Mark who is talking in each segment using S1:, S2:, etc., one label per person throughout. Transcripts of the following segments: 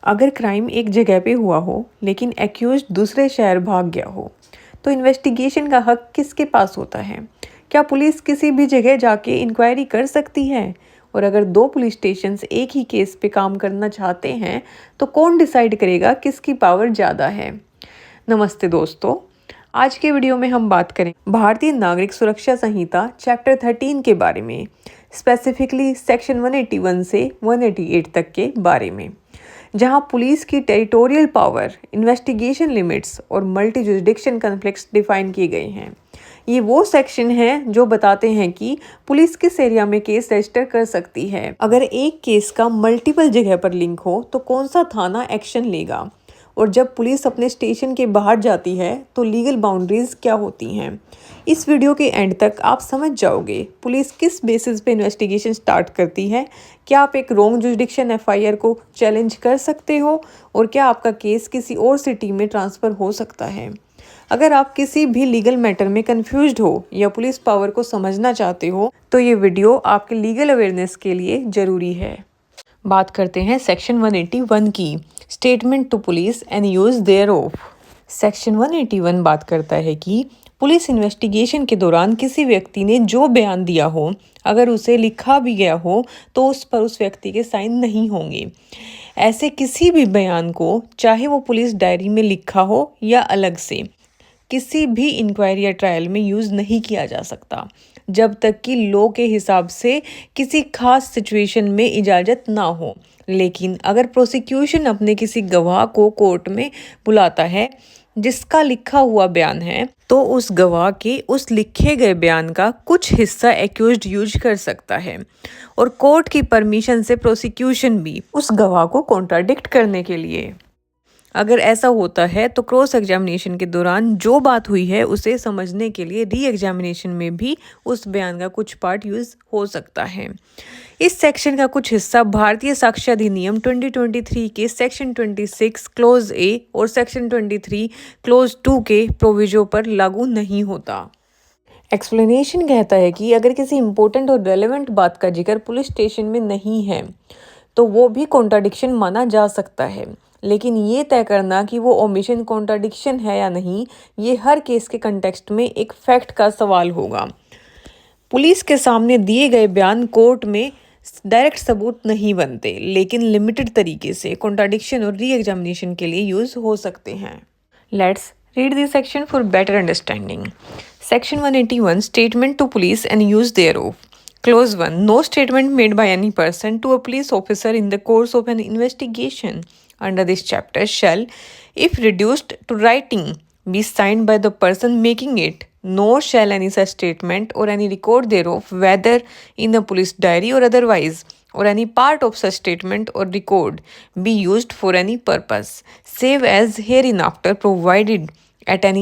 S1: अगर क्राइम एक जगह पे हुआ हो लेकिन एक्यूज्ड दूसरे शहर भाग गया हो तो इन्वेस्टिगेशन का हक किसके पास होता है? क्या पुलिस किसी भी जगह जाके इंक्वायरी कर सकती है? और अगर दो पुलिस स्टेशंस एक ही केस पे काम करना चाहते हैं तो कौन डिसाइड करेगा किसकी पावर ज़्यादा है? नमस्ते दोस्तों, आज के वीडियो में हम बात करें भारतीय नागरिक सुरक्षा संहिता चैप्टर 13 के बारे में, स्पेसिफिकली सेक्शन 181 से 188 तक के बारे में, जहां पुलिस की टेरिटोरियल पावर, इन्वेस्टिगेशन लिमिट्स और मल्टी जुरिडिक्शन कॉन्फ्लिक्ट्स डिफाइन किए गए हैं। ये वो सेक्शन हैं जो बताते हैं कि पुलिस किस एरिया में केस रजिस्टर कर सकती है। अगर एक केस का मल्टीपल जगह पर लिंक हो तो कौन सा थाना एक्शन लेगा, और जब पुलिस अपने स्टेशन के बाहर जाती है तो लीगल बाउंड्रीज क्या होती हैं। इस वीडियो के एंड तक आप समझ जाओगे पुलिस किस बेसिस पे इन्वेस्टिगेशन स्टार्ट करती है, क्या आप एक रॉन्ग जुरिडिक्शन एफआईआर को चैलेंज कर सकते हो, और क्या आपका केस किसी और सिटी में ट्रांसफ़र हो सकता है। अगर आप किसी भी लीगल मैटर में कंफ्यूज्ड हो या पुलिस पावर को समझना चाहते हो तो ये वीडियो आपके लीगल अवेयरनेस के लिए ज़रूरी है। बात करते हैं सेक्शन 181 की, statement to police and use thereof. Section 181 बात करता है कि पुलिस इन्वेस्टिगेशन के दौरान किसी व्यक्ति ने जो बयान दिया हो, अगर उसे लिखा भी गया हो तो उस पर उस व्यक्ति के साइन नहीं होंगे। ऐसे किसी भी बयान को, चाहे वो पुलिस डायरी में लिखा हो या अलग से, किसी भी इंक्वायरी या ट्रायल में यूज़ नहीं किया जा सकता जब तक कि लॉ के हिसाब से किसी खास सिचुएशन में इजाज़त ना हो। लेकिन अगर प्रोसिक्यूशन अपने किसी गवाह को कोर्ट में बुलाता है जिसका लिखा हुआ बयान है, तो उस गवाह के उस लिखे गए बयान का कुछ हिस्सा एक्यूज्ड यूज कर सकता है, और कोर्ट की परमिशन से प्रोसिक्यूशन भी उस गवाह को कॉन्ट्राडिक्ट करने के लिए। अगर ऐसा होता है तो क्रॉस एग्जामिनेशन के दौरान जो बात हुई है उसे समझने के लिए री एग्जामिनेशन में भी उस बयान का कुछ पार्ट यूज हो सकता है। इस सेक्शन का कुछ हिस्सा भारतीय साक्ष्य अधिनियम 2023 के सेक्शन 26 क्लोज ए और सेक्शन 23 क्लोज 2 के प्रोविजो पर लागू नहीं होता। एक्सप्लेनेशन कहता है कि अगर किसी इंपॉर्टेंट और रेलेवेंट बात का जिक्र पुलिस स्टेशन में नहीं है तो वो भी कॉन्ट्राडिक्शन माना जा सकता है, लेकिन ये तय करना कि वो ओमिशन कॉन्ट्राडिक्शन है या नहीं, ये हर केस के कंटेक्स्ट में एक फैक्ट का सवाल होगा। पुलिस के सामने दिए गए बयान कोर्ट में डायरेक्ट सबूत नहीं बनते, लेकिन लिमिटेड तरीके से कॉन्ट्राडिक्शन और री एग्जामिनेशन के लिए यूज हो सकते हैं। Let's read this section for better understanding. Section 181, statement to police and use thereof. Clause 1. No statement made by any person to a police officer in the course of an investigation under this chapter shall, if reduced to writing, be signed by the person making it, nor shall any such statement or any record thereof, whether in a police diary or otherwise, or any part of such statement or record, be used for any purpose, save as hereinafter provided at any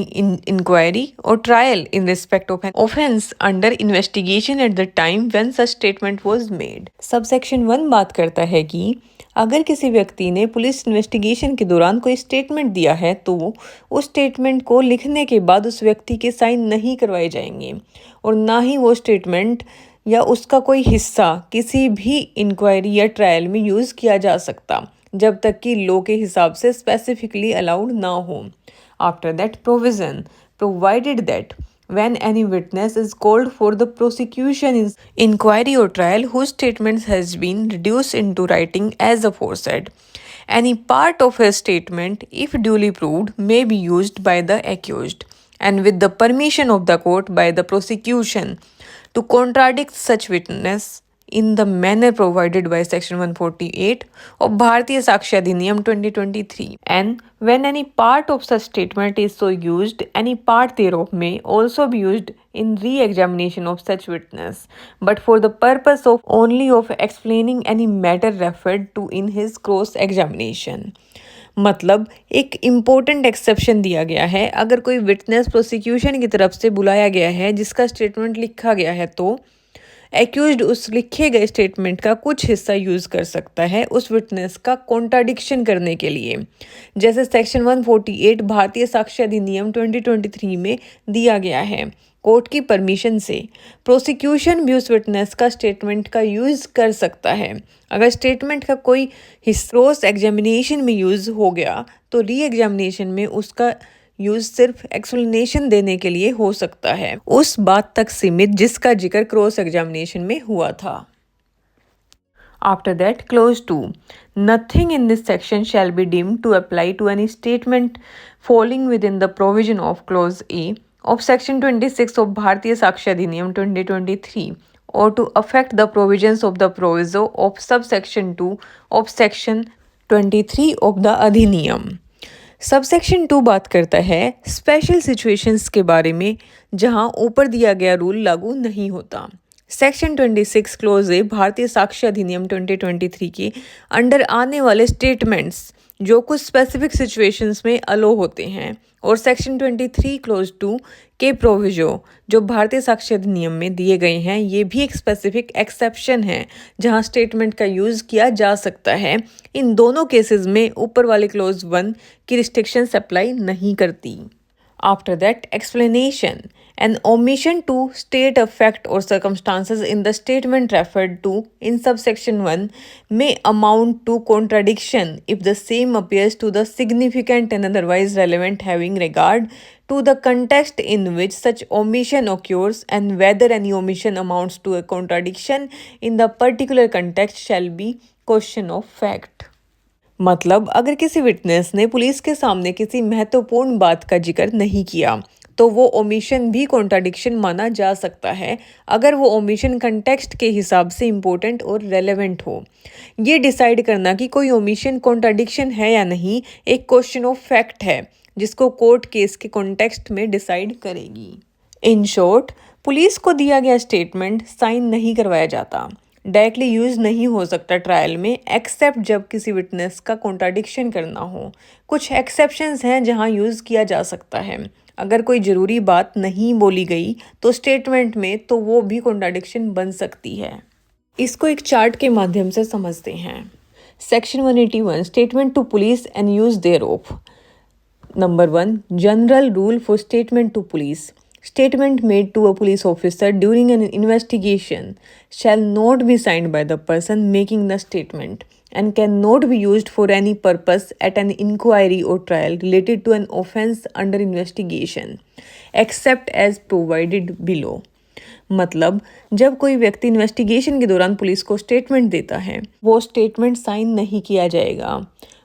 S1: inquiry or trial in respect of an offence under investigation at the time when such statement was made. Subsection 1 बात करता है कि अगर किसी व्यक्ति ने police investigation के दौरान कोई स्टेटमेंट दिया है तो उस स्टेटमेंट को लिखने के बाद उस व्यक्ति के साइन नहीं करवाए जाएंगे, और ना ही वो स्टेटमेंट या उसका कोई हिस्सा किसी भी इंक्वायरी या ट्रायल में यूज़ किया जा सकता जब तक कि लॉ के हिसाब से स्पेसिफिकली अलाउड ना हो। After that provision, provided that when any witness is called for the prosecution in inquiry or trial whose statements has been reduced into writing as aforesaid, any part of his statement, if duly proved, may be used by the accused and with the permission of the court by the prosecution to contradict such witness in the manner provided by section 148 of Bharatiya Sakshya Adhiniyam 2023, and when any part of such statement is so used, any part thereof may also be used in re-examination of such witness, but for the purpose of only of explaining any matter referred to in his cross examination. मतलब एक important exception दिया गया है, अगर कोई witness prosecution की तरफ से बुलाया गया है जिसका स्टेटमेंट लिखा गया है तो एक्यूज्ड उस लिखे गए स्टेटमेंट का कुछ हिस्सा यूज़ कर सकता है उस विटनेस का कॉन्ट्राडिक्शन करने के लिए, जैसे सेक्शन 148 भारतीय साक्ष्य अधिनियम 2023 में दिया गया है कोर्ट की परमिशन से प्रोसिक्यूशन भी उस विटनेस का स्टेटमेंट का यूज़ कर सकता है। अगर स्टेटमेंट का कोई क्रॉस एग्जामिनेशन में यूज़ हो गया तो री एग्जामिनेशन में उसका यूज़ सिर्फ एक्सप्लेनेशन देने के लिए हो सकता है, उस बात तक सीमित जिसका जिक्र क्रॉस एग्जामिनेशन में हुआ था। After that, clause 2. Nothing in this section shall be deemed to apply to any statement falling within the provision of clause A of section 26 of Bharatiya Sakshya Adhiniyam 2023 or to affect the provisions of the proviso of subsection 2 of section 23 of the Adhiniyam. Subsection 2 बात करता है special situations के बारे में जहां ऊपर दिया गया रूल लागू नहीं होता। सेक्शन 26 क्लोज ए भारतीय साक्ष्य अधिनियम 2023 के अंडर आने वाले स्टेटमेंट्स जो कुछ स्पेसिफिक सिचुएशंस में अलो होते हैं और सेक्शन 23 क्लोज 2 के प्रोविजो जो भारतीय साक्ष्य अधिनियम में दिए गए हैं ये भी एक स्पेसिफिक एक्सेप्शन है जहां स्टेटमेंट का यूज़ किया जा सकता है। इन दोनों केसेस में ऊपर वाले क्लोज 1 की रिस्ट्रिक्शंस अप्लाई नहीं करती। After that, explanation. An omission to state a fact or circumstances in the statement referred to in subsection 1 may amount to contradiction if the same appears to the significant and otherwise relevant having regard to the context in which such omission occurs and whether any omission amounts to a contradiction in the particular context shall be question of fact. मतलब अगर किसी witness ने police के सामने किसी महत्वपूर्ण बात का जिक्र नहीं किया तो वो ओमिशन भी कॉन्ट्राडिक्शन माना जा सकता है अगर वो ओमिशन कंटेक्स्ट के हिसाब से इम्पोर्टेंट और रेलेवेंट हो। ये डिसाइड करना कि कोई ओमिशन कॉन्ट्राडिक्शन है या नहीं एक क्वेश्चन ऑफ फैक्ट है जिसको कोर्ट केस के कॉन्टेक्स्ट में डिसाइड करेगी। इन शॉर्ट, पुलिस को दिया गया स्टेटमेंट साइन नहीं करवाया जाता, डायरेक्टली यूज़ नहीं हो सकता ट्रायल में एक्सेप्ट जब किसी विटनेस का कॉन्ट्राडिक्शन करना हो। कुछ एक्सेप्शंस हैं जहां यूज़ किया जा सकता है। अगर कोई ज़रूरी बात नहीं बोली गई तो स्टेटमेंट में तो वो भी कॉन्ट्राडिक्शन बन सकती है। इसको एक चार्ट के माध्यम से समझते हैं। Section 181 statement to police and use thereof. Number 1 general rule for statement to police. Statement made to a police officer during an investigation shall not be signed by the person making the statement and cannot be used for any purpose at an inquiry or trial related to an offense under investigation, except as provided below. मतलब जब कोई व्यक्ति investigation के दौरान police को statement देता है वो स्टेटमेंट साइन नहीं किया जाएगा।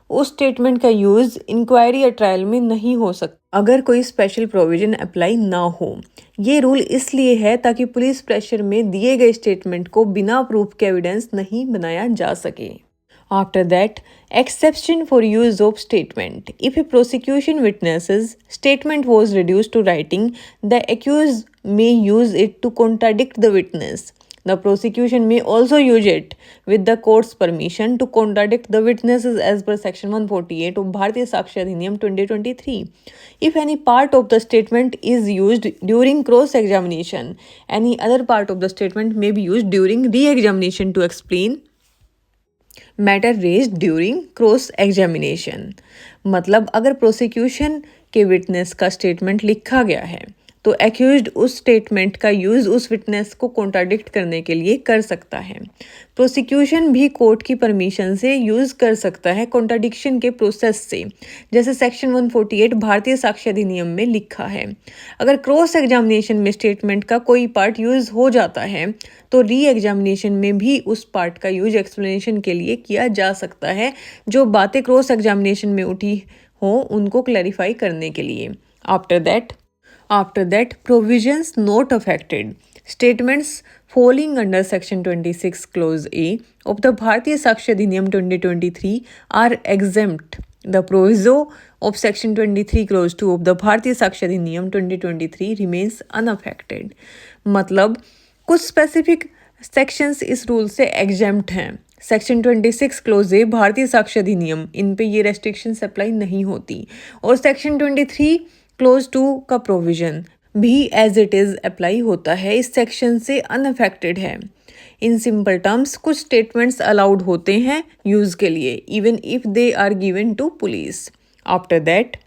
S1: उस स्टेटमेंट का यूज़ इंक्वायरी या ट्रायल में नहीं हो सकता अगर कोई स्पेशल प्रोविजन अप्लाई ना हो। ये रूल इसलिए है ताकि पुलिस प्रेशर में दिए गए स्टेटमेंट को बिना प्रूफ के एविडेंस नहीं बनाया जा सके। After that, exception for use of statement. If a prosecution witness's statement was reduced to writing, the accused may use it to contradict the witness. The prosecution may also use it with the court's permission to contradict the witnesses as per section 148 of Bharatiya Sakshya Adhiniyam 2023. If any part of the statement is used during cross-examination, any other part of the statement may be used during re-examination to explain matter raised during cross examination. मतलब अगर prosecution के witness का statement लिखा गया है तो accused उस statement का यूज़ उस विटनेस को कॉन्ट्राडिक्ट करने के लिए कर सकता है। प्रोसिक्यूशन भी कोर्ट की परमिशन से यूज़ कर सकता है कॉन्ट्राडिक्शन के प्रोसेस से, जैसे सेक्शन 148 भारतीय साक्ष्य अधिनियम में लिखा है। अगर क्रॉस एग्जामिनेशन में स्टेटमेंट का कोई पार्ट यूज़ हो जाता है तो री एग्जामिनेशन में भी उस पार्ट का यूज एक्सप्लेनेशन के लिए किया जा सकता है, जो बातें क्रॉस एग्जामिनेशन में उठी हो उनको क्लैरिफाई करने के लिए। After that, provisions not affected. Statements falling under Section 26 Clause A of the Bharatiya Sakshya Adhiniyam 2023 are exempt. The proviso of Section 23 Clause 2 of the Bharatiya Sakshya Adhiniyam 2023 remains unaffected. मतलब कुछ specific sections इस rule से exempt हैं। Section 26 close ए भारतीय साक्ष्य अधिनियम इन पे ये रेस्ट्रिक्शंस अप्लाई नहीं होती और सेक्शन 23 क्लोज 2 का प्रोविजन भी एज इट इज़ अप्लाई होता है, इस सेक्शन से अनअफेक्टेड है। इन सिंपल टर्म्स कुछ स्टेटमेंट्स अलाउड होते हैं यूज़ के लिए even if they are given to police. After that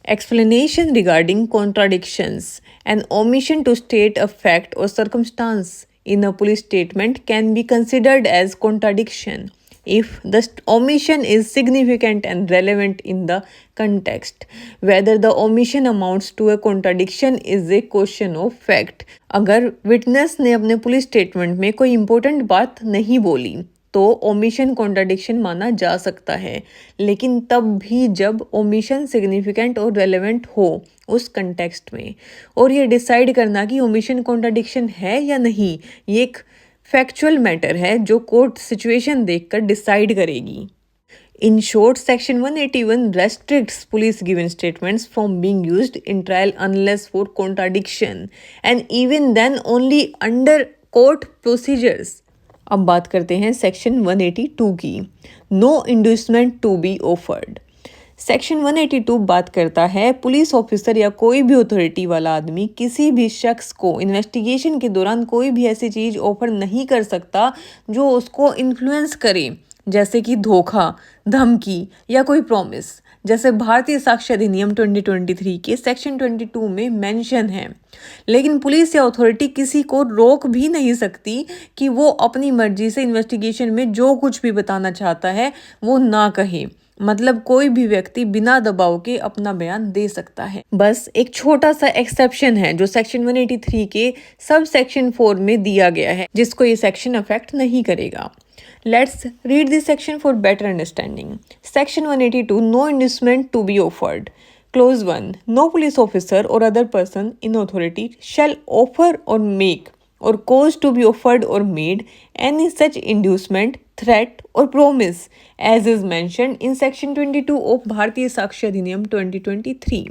S1: Explanation regarding contradictions. An omission to state a fact or circumstance in a police statement can be considered as contradiction if the omission is significant and relevant in the context. Whether the omission amounts to a contradiction is a question of fact. अगर witness ने अपने police statement में कोई important बात नहीं बोली तो omission contradiction माना जा सकता है, लेकिन तब भी जब ओमिशन सिग्निफिकेंट और रेलेवेंट हो उस कंटेक्स्ट में। और ये डिसाइड करना कि ओमिशन कॉन्ट्राडिक्शन है या नहीं, ये एक फैक्चुअल मैटर है जो कोर्ट सिचुएशन देखकर डिसाइड करेगी। In short, Section 181 restricts police given statements from being used in trial unless for contradiction, and even then only under court procedures. अब बात करते हैं सेक्शन 182 की। No inducement to be offered. Section 182 बात करता है पुलिस ऑफिसर या कोई भी अथॉरिटी वाला आदमी किसी भी शख्स को इन्वेस्टिगेशन के दौरान कोई भी ऐसी चीज़ ऑफर नहीं कर सकता जो उसको इन्फ्लुएंस करे, जैसे कि धोखा, धमकी या कोई प्रॉमिस, जैसे भारतीय साक्ष्य अधिनियम 2023 के सेक्शन 22 में मेंशन है। लेकिन पुलिस या अथॉरिटी किसी को रोक भी नहीं सकती कि वो अपनी मर्जी से इन्वेस्टिगेशन में जो कुछ भी बताना चाहता है वो ना कहे। मतलब कोई भी व्यक्ति बिना दबाव के अपना बयान दे सकता है। बस एक छोटा सा एक्सेप्शन है जो सेक्शन 183 के सब सेक्शन 4 में दिया गया है, जिसको ये सेक्शन अफेक्ट नहीं करेगा। Let's read this section for better understanding. Section 182, no inducement to be offered. Clause 1. No police officer or other person in authority shall offer or make or cause to be offered or made any such inducement, threat or promise as is mentioned in Section 22 of भारतीय साक्ष्य अधिनियम 2023.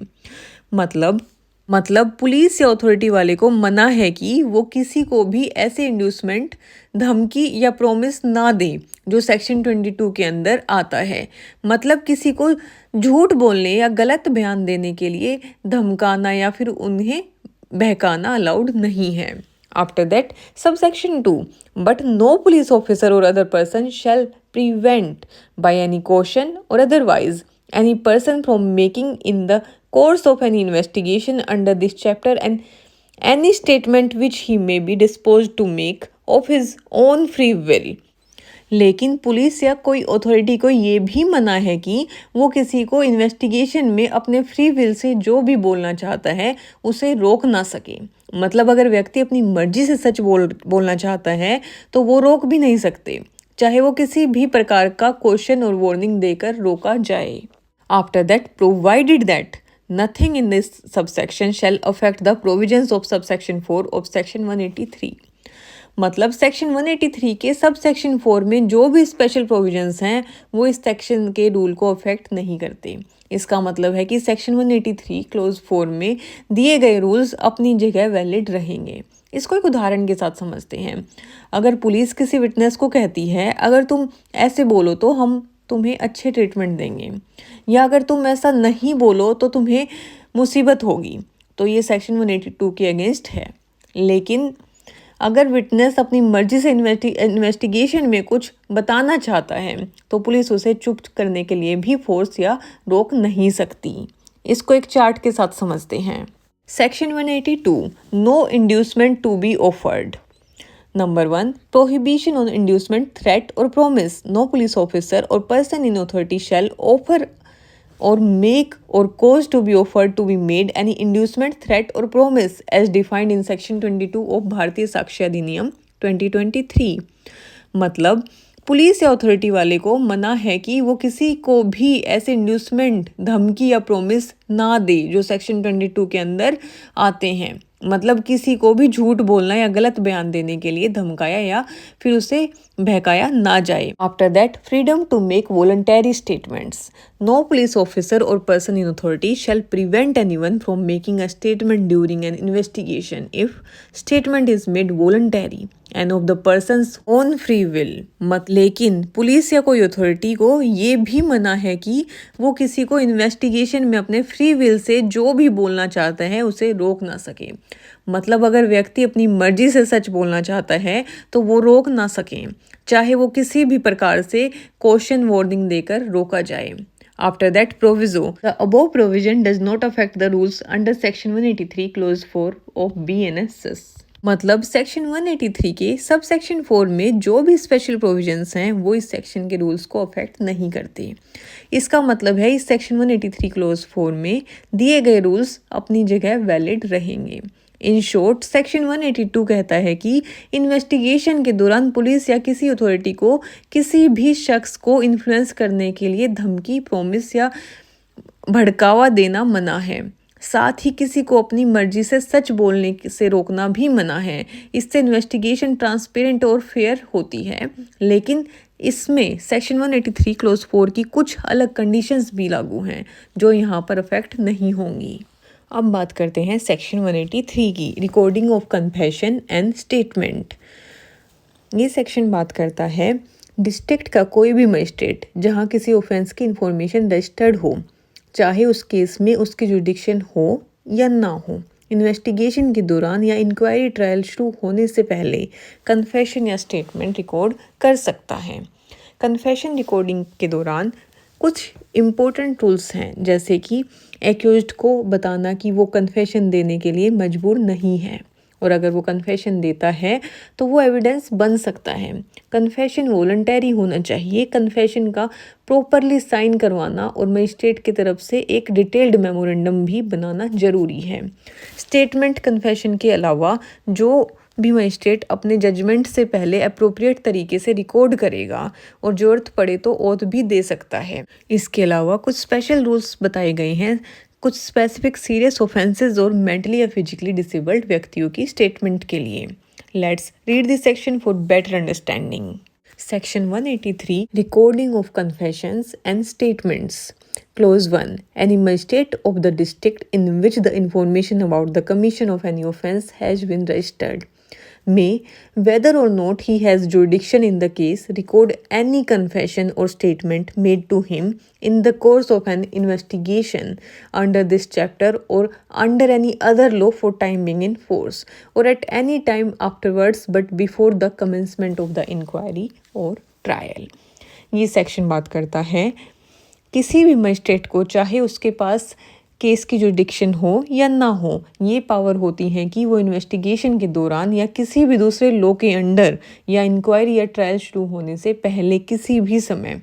S1: मतलब police या authority वाले को मना है कि वो किसी को भी ऐसे इंड्यूसमेंट, धमकी या प्रॉमिस ना दे जो सेक्शन 22 के अंदर आता है। मतलब किसी को झूठ बोलने या गलत बयान देने के लिए धमकाना या फिर उन्हें बहकाना अलाउड नहीं है। After that subsection 2, but no police officer or other person shall prevent by any caution or otherwise any person from making in the course of any investigation under this chapter and any statement which he may be disposed to make of his own free will. लेकिन police या कोई authority को ये भी मना है कि वो किसी को इन्वेस्टिगेशन में अपने फ्री विल से जो भी बोलना चाहता है उसे रोक ना सके। मतलब अगर व्यक्ति अपनी मर्जी से सच बोलना चाहता है तो वो रोक भी नहीं सकते, चाहे वो किसी भी प्रकार का क्वेश्चन और वार्निंग देकर रोका जाए। After that, provided that nothing in this subsection shall affect the provisions of subsection 4 of section 183. मतलब सेक्शन 183 के सब सेक्शन 4 में जो भी स्पेशल प्रोविजंस हैं वो इस सेक्शन के रूल को अफेक्ट नहीं करते। इसका मतलब है कि सेक्शन 183 क्लोज 4 में दिए गए रूल्स अपनी जगह वैलिड रहेंगे। इसको एक उदाहरण के साथ समझते हैं। अगर पुलिस किसी विटनेस को कहती है अगर तुम ऐसे बोलो तो हम तुम्हें अच्छे ट्रीटमेंट देंगे, या अगर तुम ऐसा नहीं बोलो तो तुम्हें मुसीबत होगी, तो ये सेक्शन 182 के अगेंस्ट है। लेकिन अगर विटनेस अपनी मर्जी से इन्वेस्टिगेशन में कुछ बताना चाहता है तो पुलिस उसे चुप करने के लिए भी फोर्स या रोक नहीं सकती। इसको एक चार्ट के साथ समझते हैं। Section 182, no inducement to be offered. Number 1, prohibition on inducement, threat or promise. No police officer or person in authority shall offer or make or cause to be offered to be made any inducement, threat or promise as defined in section 22 of भारतीय साक्ष्य अधिनियम 2023। मतलब police या authority वाले को मना है कि वो किसी को भी ऐसे इंड्यूसमेंट, धमकी या प्रोमिस ना दे जो सेक्शन 22 के अंदर आते हैं। मतलब किसी को भी झूठ बोलना या गलत बयान देने के लिए धमकाया या फिर उसे बहकाया ना जाए। After that, freedom to make voluntary statements. No police officer or person in authority shall prevent anyone from making a statement during an investigation if statement is made voluntary and of the person's own free will. लेकिन police या कोई authority को ये भी मना है कि वो किसी को इन्वेस्टिगेशन में अपने फ्री विल से जो भी बोलना चाहता है उसे रोक ना सके। मतलब अगर व्यक्ति अपनी मर्जी से सच बोलना चाहता है तो वो रोक ना सके, चाहे वो किसी भी प्रकार से क्वेश्चन वार्निंग देकर रोका जाए। After that, proviso. The above provision does not affect the rules under section 183 clause 4 of BNSS. मतलब सेक्शन 183 के सब सेक्शन 4 में जो भी स्पेशल प्रोविजंस हैं वो इस सेक्शन के रूल्स को अफेक्ट नहीं करते। इसका मतलब है इस सेक्शन 183 क्लोज 4 में दिए गए रूल्स अपनी जगह वैलिड रहेंगे। इन शॉर्ट, सेक्शन 182 कहता है कि इन्वेस्टिगेशन के दौरान पुलिस या किसी अथॉरिटी को किसी भी शख्स को इन्फ्लुएंस करने के लिए धमकी, प्रॉमिस या भड़कावा देना मना है। साथ ही किसी को अपनी मर्जी से सच बोलने से रोकना भी मना है। इससे इन्वेस्टिगेशन ट्रांसपेरेंट और फेयर होती है। लेकिन इसमें सेक्शन 183 क्लोज 4 की कुछ अलग कंडीशंस भी लागू हैं जो यहाँ पर अफेक्ट नहीं होंगी। अब बात करते हैं सेक्शन 183 की, recording of confession and statement. ये सेक्शन बात करता है डिस्ट्रिक्ट का कोई भी मजिस्ट्रेट जहाँ किसी ऑफेंस की इंफॉर्मेशन रजिस्टर्ड हो, चाहे उस केस में उसकी जुडिक्शन हो या ना हो, इन्वेस्टिगेशन के दौरान या इंक्वायरी ट्रायल शुरू होने से पहले कन्फेशन या स्टेटमेंट रिकॉर्ड कर सकता है। कन्फेशन रिकॉर्डिंग के दौरान कुछ इम्पोर्टेंट रूल्स हैं, जैसे कि एक्यूज्ड को बताना कि वो कन्फेशन देने के लिए मजबूर नहीं है, और अगर वो कन्फेशन देता है तो वो एविडेंस बन सकता है। कन्फेशन वॉलंटरी होना चाहिए। कन्फेशन का प्रॉपरली साइन करवाना और मजिस्ट्रेट की तरफ से एक डिटेल्ड मेमोरेंडम भी बनाना जरूरी है। स्टेटमेंट कन्फेशन के अलावा जो भी मजिस्ट्रेट अपने जजमेंट से पहले अप्रोप्रिएट तरीके से रिकॉर्ड करेगा और जरूरत पड़े तो ओथ भी दे सकता है। इसके अलावा कुछ स्पेशल रूल्स बताए गए हैं कुछ स्पेसिफिक सीरियस ऑफेंसेस और मेंटली या फिजिकली डिसेबल्ड व्यक्तियों की स्टेटमेंट के लिए। Let's read this section for better understanding. Section 183 recording of confessions and statements. Clause 1. Any magistrate of the district in which the information about the commission of any offence has been registered may, whether or not he has jurisdiction in the case, record any confession or statement made to him in the course of an investigation under this chapter or under any other law for time being in force, or at any time afterwards but before the commencement of the inquiry or trial. ये section बात करता है किसी भी magistrate को, चाहे उसके पास case की जुडिक्शन हो या ना हो, ये पावर होती है कि वो इन्वेस्टिगेशन के दौरान या किसी भी दूसरे लॉ के अंडर या इंक्वायरी या ट्रायल शुरू होने से पहले किसी भी समय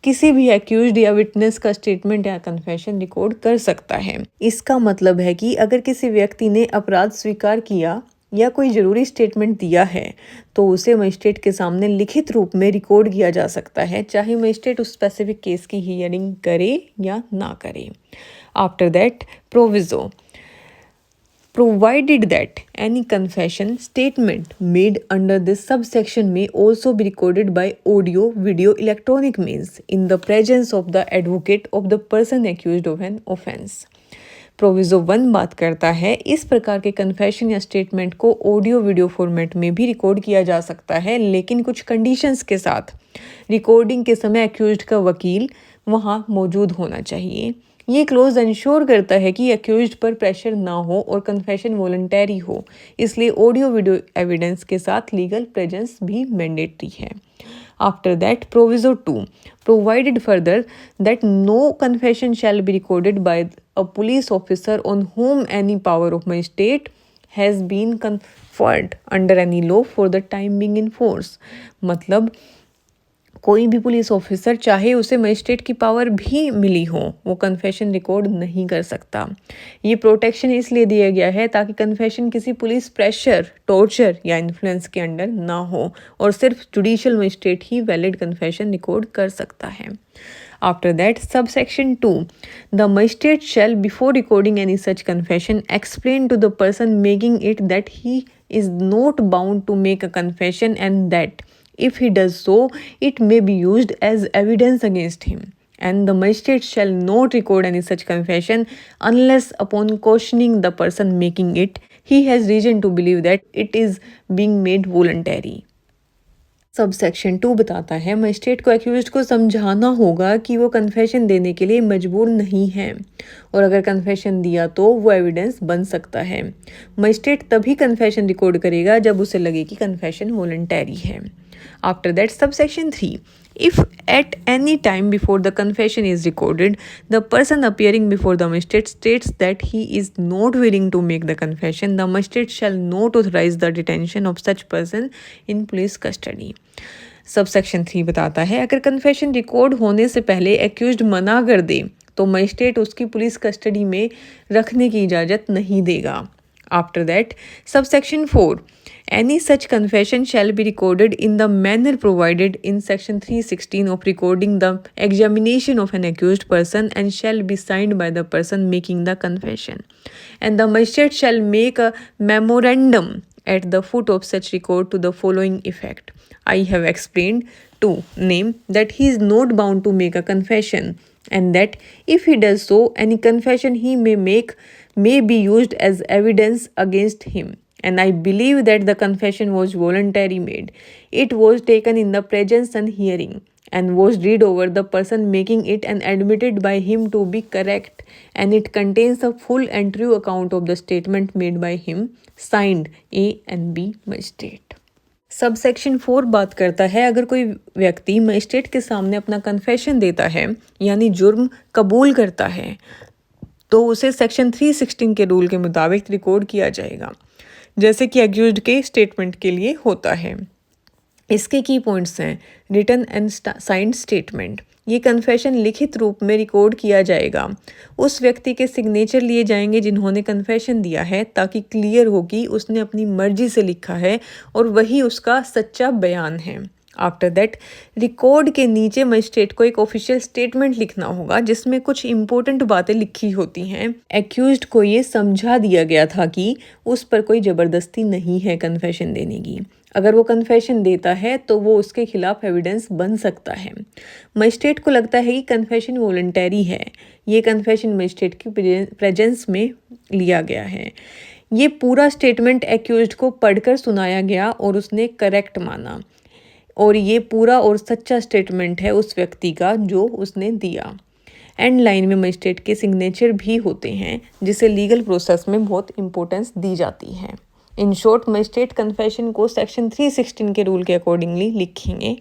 S1: किसी भी एक्यूज्ड या विटनेस का स्टेटमेंट या कन्फेशन रिकॉर्ड कर सकता है। इसका मतलब है कि अगर किसी व्यक्ति ने अपराध स्वीकार किया या कोई ज़रूरी स्टेटमेंट दिया है तो उसे मजिस्ट्रेट के सामने लिखित रूप में रिकॉर्ड किया जा सकता है, चाहे मजिस्ट्रेट उस स्पेसिफिक केस की हियरिंग करे या ना करे। After that, proviso. Provided that any confession statement made under this subsection may also be recorded by audio, video, electronic means in the presence of the advocate of the person accused of an offence. Proviso 1 बात करता है इस प्रकार के confession या statement को audio video format में भी रिकॉर्ड किया जा सकता है, लेकिन कुछ कंडीशंस के साथ। रिकॉर्डिंग के समय एक्यूज्ड का वकील वहाँ मौजूद होना चाहिए। ये क्लोज इंश्योर करता है कि एक्यूज्ड पर प्रेशर ना हो और कन्फेशन वॉलंटरी हो, इसलिए ऑडियो वीडियो एविडेंस के साथ लीगल प्रेजेंस भी मैंडेटरी है। After that, Proviso 2 provided further that no confession shall be recorded by a police officer on whom any power of magistrate has been conferred under any law for the time being in force. मतलब कोई भी police officer, चाहे उसे magistrate की power भी मिली हो, वो confession record नहीं कर सकता। ये प्रोटेक्शन इसलिए दिया गया है ताकि कन्फेशन किसी पुलिस प्रेशर, टॉर्चर या इन्फ्लुएंस के अंडर ना हो और सिर्फ जुडिशियल मजिस्ट्रेट ही वैलिड कन्फेशन रिकॉर्ड कर सकता है। After that, subsection 2, the magistrate shall, before recording any such confession, explain to the person making it that he is not bound to make a confession and that if he does so, it may be used as evidence against him. And the magistrate shall not record any such confession unless, upon cautioning the person making it, he has reason to believe that it is being made voluntary. Sub section 2 बताता है magistrate को accused को समझाना होगा कि वो confession देने के लिए मजबूर नहीं है और अगर कन्फेशन दिया तो वो एविडेंस बन सकता है। मजिस्ट्रेट तभी कन्फेशन रिकॉर्ड करेगा जब उसे लगे कि कन्फेशन वॉलंटरी है। After that, sub section 3 If at any time before the confession is recorded, the person appearing before the magistrate states that he is not willing to make the confession, the magistrate shall not authorize the detention of such person in police custody. Subsection 3 बताता है अगर confession record होने से पहले accused मना कर दे तो magistrate उसकी पुलिस कस्टडी में रखने की इजाज़त नहीं देगा. After that subsection 4 any such confession shall be recorded in the manner provided in section 316 of recording the examination of an accused person and shall be signed by the person making the confession, and the magistrate shall make a memorandum at the foot of such record to the following effect. I have explained to name that he is not bound to make a confession, and that if he does so, any confession he may make may be used as evidence against him. And I believe that the confession was voluntary made. It was taken in the presence and hearing, and was read over the person making it and admitted by him to be correct, and it contains a full and true account of the statement made by him, signed A and B magistrate. Subsection 4 बात करता है अगर कोई व्यक्ति magistrate के सामने अपना confession देता है यानी जुर्म कबूल करता है तो उसे सेक्शन 316 के रूल के मुताबिक रिकॉर्ड किया जाएगा जैसे कि एक्यूज्ड के स्टेटमेंट के लिए होता है. इसके की पॉइंट्स हैं रिटन एंड साइंड स्टेटमेंट. ये कन्फेशन लिखित रूप में रिकॉर्ड किया जाएगा. उस व्यक्ति के सिग्नेचर लिए जाएंगे जिन्होंने कन्फेशन दिया है ताकि क्लियर हो कि उसने अपनी मर्जी से लिखा है और वही उसका सच्चा बयान है. आफ्टर दैट रिकॉर्ड के नीचे मजिस्ट्रेट को एक ऑफिशियल स्टेटमेंट लिखना होगा जिसमें कुछ इंपॉर्टेंट बातें लिखी होती हैं. एक्यूज्ड को ये समझा दिया गया था कि उस पर कोई ज़बरदस्ती नहीं है कन्फेशन देने की. अगर वो कन्फेशन देता है तो वो उसके खिलाफ एविडेंस बन सकता है. मजिस्ट्रेट को लगता है कि कन्फेशन वॉलंटरी है. ये कन्फेशन मजिस्ट्रेट की प्रेजेंस में लिया गया है. ये पूरा स्टेटमेंट एक्यूज्ड को पढ़कर सुनाया गया और उसने करेक्ट माना और ये पूरा और सच्चा स्टेटमेंट है उस व्यक्ति का जो उसने दिया. एंड लाइन में मजिस्ट्रेट के सिग्नेचर भी होते हैं जिसे लीगल प्रोसेस में बहुत इंपॉर्टेंस दी जाती है. इन शॉर्ट मजिस्ट्रेट कन्फेशन को सेक्शन 316 के रूल के अकॉर्डिंगली लिखेंगे.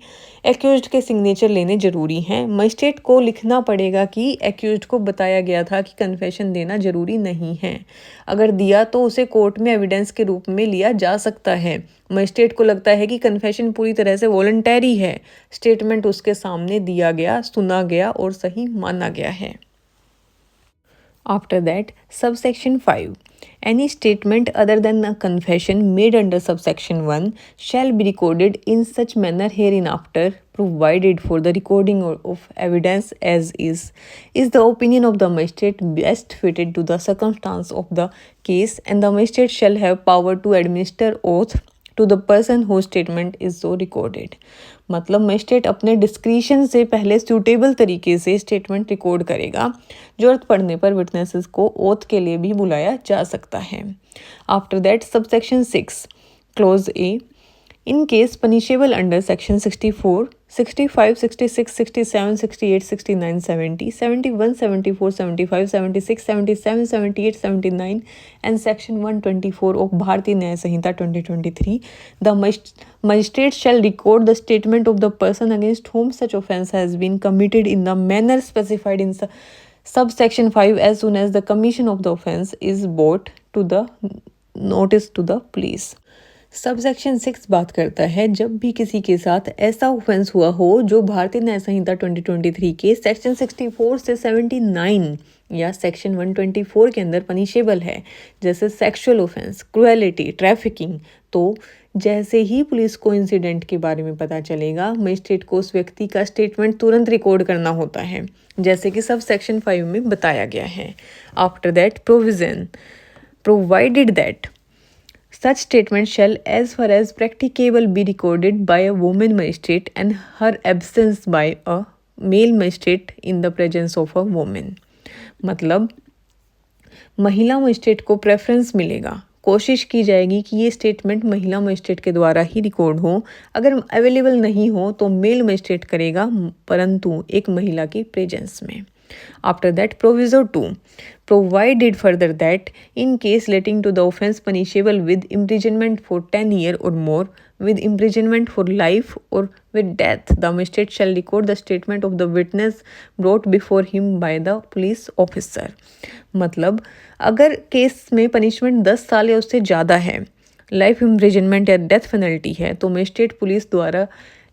S1: एक्यूज्ड के सिग्नेचर लेने ज़रूरी हैं. मजिस्ट्रेट को लिखना पड़ेगा कि एक्यूज्ड को बताया गया था कि कन्फेशन देना ज़रूरी नहीं है. अगर दिया तो उसे कोर्ट में एविडेंस के रूप में लिया जा सकता है. मजिस्ट्रेट को लगता है कि कन्फेशन पूरी तरह से वॉलंटरी है. स्टेटमेंट उसके सामने दिया गया, सुना गया और सही माना गया है. After that, subsection 5. Any statement other than a confession made under subsection 1 shall be recorded in such manner hereinafter provided for the recording of evidence as is the opinion of the magistrate best fitted to the circumstance of the case, and the magistrate shall have power to administer oath to the person whose statement is so recorded. मतलब magistrate अपने discretion से पहले suitable तरीके से statement record करेगा. जरूरत पड़ने पर विटनेसेस को ओथ के लिए भी बुलाया जा सकता है. After that subsection 6 close A. In case punishable under section 64, 65, 66, 67, 68, 69, 70, 71, 74, 75, 76, 77, 78, 79 and section 124 of Bharatiya Nyaya Samhita 2023, the magistrate shall record the statement of the person against whom such offence has been committed in the manner specified in subsection 5 as soon as the commission of the offence is brought to the notice to the police. Subsection 6 बात करता है जब भी किसी के साथ ऐसा offence हुआ हो जो भारतीय न्याय संहिता 2023 के सेक्शन 64 से 79 या सेक्शन 124 के अंदर पनिशेबल है, जैसे सेक्सुअल ऑफेंस, क्रुएलिटी, ट्रैफिकिंग, तो जैसे ही पुलिस को इंसिडेंट के बारे में पता चलेगा मजिस्ट्रेट को उस व्यक्ति का स्टेटमेंट तुरंत रिकॉर्ड करना होता है, जैसे कि सब सेक्शन 5 में बताया गया है. After that provision provided that such statement shall as far as practicable be recorded by a woman magistrate and her absence by a male magistrate in the presence of a woman. मतलब महिला magistrate को preference मिलेगा. कोशिश की जाएगी कि ये statement महिला मजिस्ट्रेट के द्वारा ही रिकॉर्ड हो. अगर अवेलेबल नहीं हो तो मेल मजिस्ट्रेट करेगा परंतु एक महिला की प्रेजेंस में. After that, proviso 2 provided further that in case leading to the offense punishable with imprisonment for 10 years or more, with imprisonment for life or with death, the magistrate shall record the statement of the witness brought before him by the police officer. मतलब अगर case में punishment 10 साल या उससे ज़्यादा है, life imprisonment या death penalty है, तो मजिस्ट्रेट पुलिस द्वारा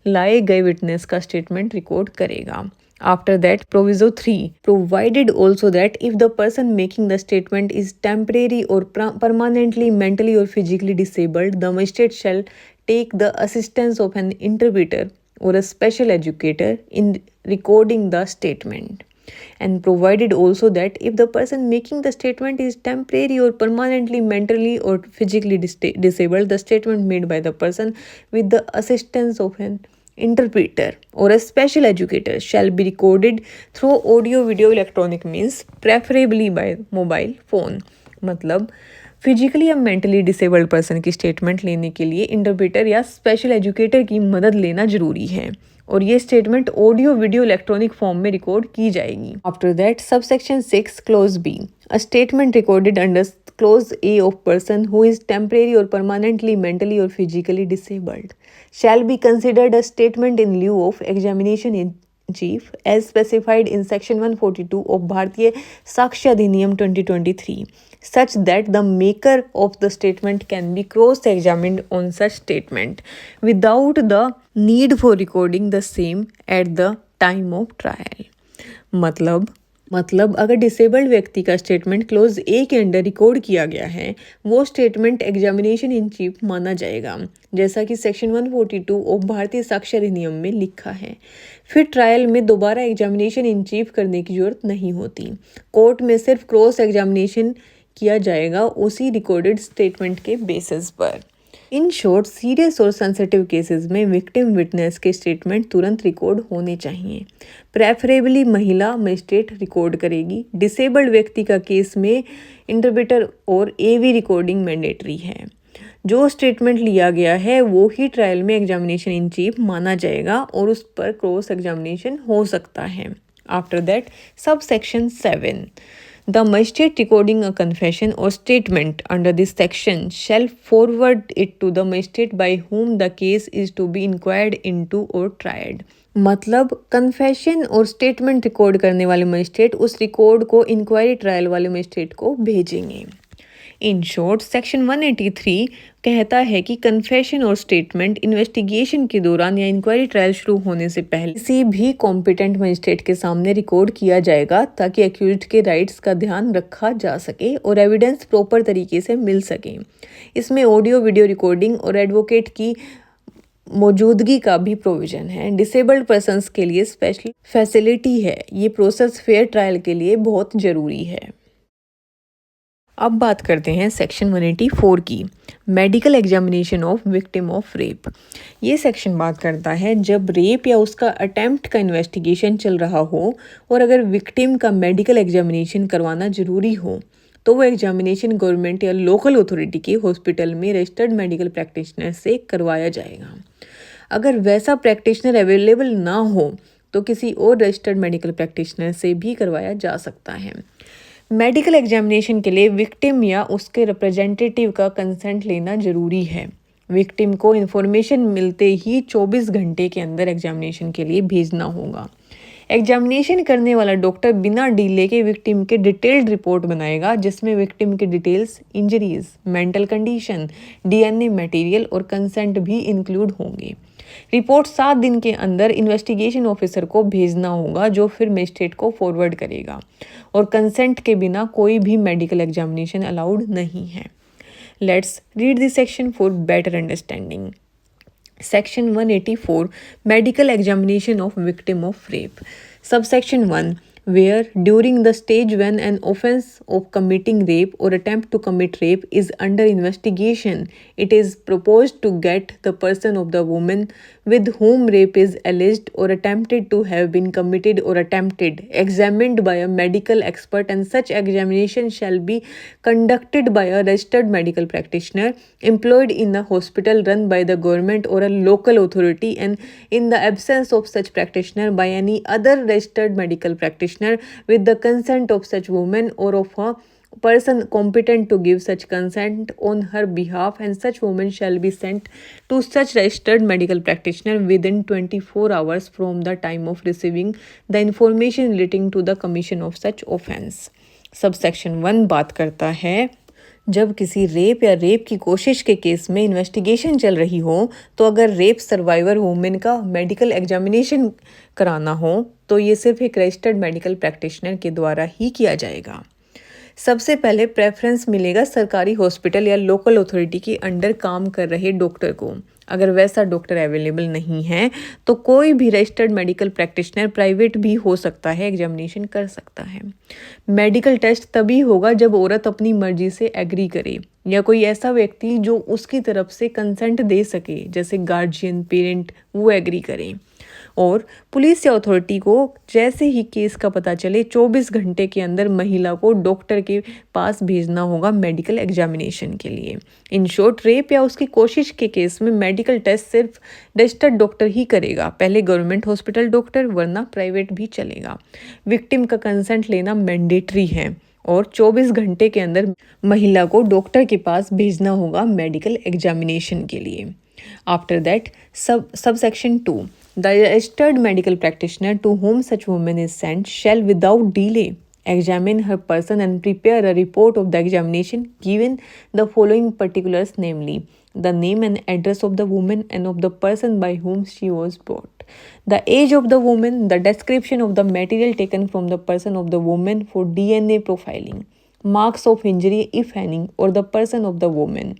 S1: लाए गए विटनेस का स्टेटमेंट रिकॉर्ड करेगा. After that, proviso 3 provided also that if the person making the statement is temporary or permanently mentally or physically disabled, the magistrate shall take the assistance of an interpreter or a special educator in recording the statement. And provided also that if the person making the statement is temporary or permanently mentally or physically disabled, the statement made by the person with the assistance of an interpreter or a special educator shall be recorded through audio video electronic means, preferably by mobile phone. मतलब physically या mentally disabled person की statement लेने के लिए interpreter या special educator की मदद लेना जरूरी है और ये statement audio video electronic form में रिकॉर्ड की जाएगी. After that, subsection 6 clause b, a statement recorded under clause a of person who is temporary और परमानेंटली मेंटली और physically disabled shall be considered a statement in lieu of examination in chief as specified in section 142 of Bharatiya Sakshi Adhiniyam 2023, such that the maker of the statement can be cross-examined on such statement without the need for recording the same at the time of trial. मतलब अगर disabled व्यक्ति का statement close ए के under record किया गया है, वो statement examination in chief माना जाएगा, जैसा कि सेक्शन 142 ऑफ भारतीय साक्ष्य अधिनियम में लिखा है. फिर ट्रायल में दोबारा एग्जामिनेशन इन चीफ करने की जरूरत नहीं होती. कोर्ट में सिर्फ क्रॉस एग्जामिनेशन किया जाएगा उसी रिकॉर्डेड स्टेटमेंट के बेसिस पर. इन शॉर्ट, सीरियस और सेंसिटिव केसेस में विक्टिम विटनेस के स्टेटमेंट तुरंत रिकॉर्ड होने चाहिए. प्रेफरेबली महिला मजिस्ट्रेट रिकॉर्ड करेगी. डिसेबल्ड व्यक्ति का केस में इंटरप्रेटर और एवी रिकॉर्डिंग मैंडेटरी है. जो स्टेटमेंट लिया गया है वो ही ट्रायल में एग्जामिनेशन इन चीफ माना जाएगा और उस पर क्रॉस एग्जामिनेशन हो सकता है. आफ्टर दैट, सब section 7, the magistrate recording a confession or statement under this section shall forward it to the magistrate by whom the case is to be inquired into or tried. मतलब confession और statement record करने वाले magistrate उस record को inquiry trial वाले magistrate को भेजेंगे. In short, section 183 कहता है कि कन्फेशन और स्टेटमेंट इन्वेस्टिगेशन के दौरान या इंक्वायरी ट्रायल शुरू होने से पहले किसी भी कॉम्पिटेंट मजिस्ट्रेट के सामने रिकॉर्ड किया जाएगा ताकि एक्यूज्ड के राइट्स का ध्यान रखा जा सके और एविडेंस प्रॉपर तरीके से मिल सके. इसमें ऑडियो वीडियो रिकॉर्डिंग और एडवोकेट की मौजूदगी का भी प्रोविजन है. डिसेबल्ड पर्सन्स के लिए स्पेशल फैसिलिटी है. ये प्रोसेस फेयर ट्रायल के लिए बहुत ज़रूरी है. अब बात करते हैं सेक्शन 184 की, medical examination of victim of rape. ये सेक्शन बात करता है जब रेप या उसका अटेम्प्ट का इन्वेस्टिगेशन चल रहा हो और अगर विक्टिम का मेडिकल एग्जामिनेशन करवाना ज़रूरी हो तो वो एग्जामिनेशन गवर्नमेंट या लोकल अथॉरिटी के हॉस्पिटल में रजिस्टर्ड मेडिकल प्रैक्टिशनर से करवाया जाएगा. अगर वैसा प्रैक्टिशनर अवेलेबल ना हो तो किसी और रजिस्टर्ड मेडिकल प्रैक्टिशनर से भी करवाया जा सकता है. मेडिकल एग्जामिनेशन के लिए विक्टिम या उसके रिप्रेजेंटेटिव का कंसेंट लेना ज़रूरी है. विक्टिम को इन्फॉर्मेशन मिलते ही 24 घंटे के अंदर एग्जामिनेशन के लिए भेजना होगा. एग्जामिनेशन करने वाला डॉक्टर बिना डिले के विक्टिम के डिटेल्ड रिपोर्ट बनाएगा जिसमें विक्टिम के details, injuries, mental condition, DNA material और कंसेंट भी इंक्लूड होंगे. रिपोर्ट 7 दिन के अंदर इन्वेस्टिगेशन ऑफिसर को भेजना होगा जो फिर मजिस्ट्रेट को फॉरवर्ड करेगा और कंसेंट के बिना कोई भी मेडिकल एग्जामिनेशन अलाउड नहीं है. Let's read this section for better understanding. Section 184, Medical Examination of Victim of Rape. Subsection 1, where during the stage when an offense of committing rape or attempt to commit rape is under investigation, it is proposed to get the person of the woman with whom rape is alleged or attempted to have been committed or attempted, examined by a medical expert, and such examination shall be conducted by a registered medical practitioner employed in a hospital run by the government or a local authority, and in the absence of such practitioner by any other registered medical practitioner with the consent of such woman or of a person competent to give such consent on her behalf, and such woman shall be sent to such registered medical practitioner within 24 hours from the time of receiving the information relating to the commission of such offense. Subsection 1 बात करता है जब किसी rape या rape की कोशिश के case में इन्वेस्टिगेशन चल रही हो तो अगर रेप सर्वाइवर वुमेन का मेडिकल एग्जामिनेशन कराना हो तो ये सिर्फ एक रजिस्टर्ड मेडिकल प्रैक्टिशनर के द्वारा ही किया जाएगा। सबसे पहले प्रेफरेंस मिलेगा सरकारी हॉस्पिटल या लोकल अथॉरिटी के अंडर काम कर रहे डॉक्टर को। अगर वैसा डॉक्टर अवेलेबल नहीं है तो कोई भी रजिस्टर्ड मेडिकल प्रैक्टिशनर प्राइवेट भी हो सकता है, एग्जामिनेशन कर सकता है। मेडिकल टेस्ट तभी होगा जब औरत अपनी मर्जी से एग्री करे या कोई ऐसा व्यक्ति जो उसकी तरफ से कंसेंट दे सके, जैसे गार्जियन, पेरेंट, वो एग्री करें। और पुलिस या अथॉरिटी को जैसे ही केस का पता चले 24 घंटे के अंदर महिला को डॉक्टर के पास भेजना होगा मेडिकल एग्जामिनेशन के लिए। इन शॉर्ट, रेप या उसकी कोशिश के केस में मेडिकल टेस्ट सिर्फ रजिस्टर्ड डॉक्टर ही करेगा, पहले गवर्नमेंट हॉस्पिटल डॉक्टर, वरना प्राइवेट भी चलेगा। विक्टिम का कंसेंट लेना मैंडेटरी है और 24 घंटे के अंदर महिला को डॉक्टर के पास भेजना होगा मेडिकल एग्जामिनेशन के लिए। After that subsection 2, the registered medical practitioner to whom such woman is sent shall without delay examine her person and prepare a report of the examination given the following particulars, namely the name and address of the woman and of the person by whom she was brought, the age of the woman, the description of the material taken from the person of the woman for DNA profiling, marks of injury if any or the person of the woman,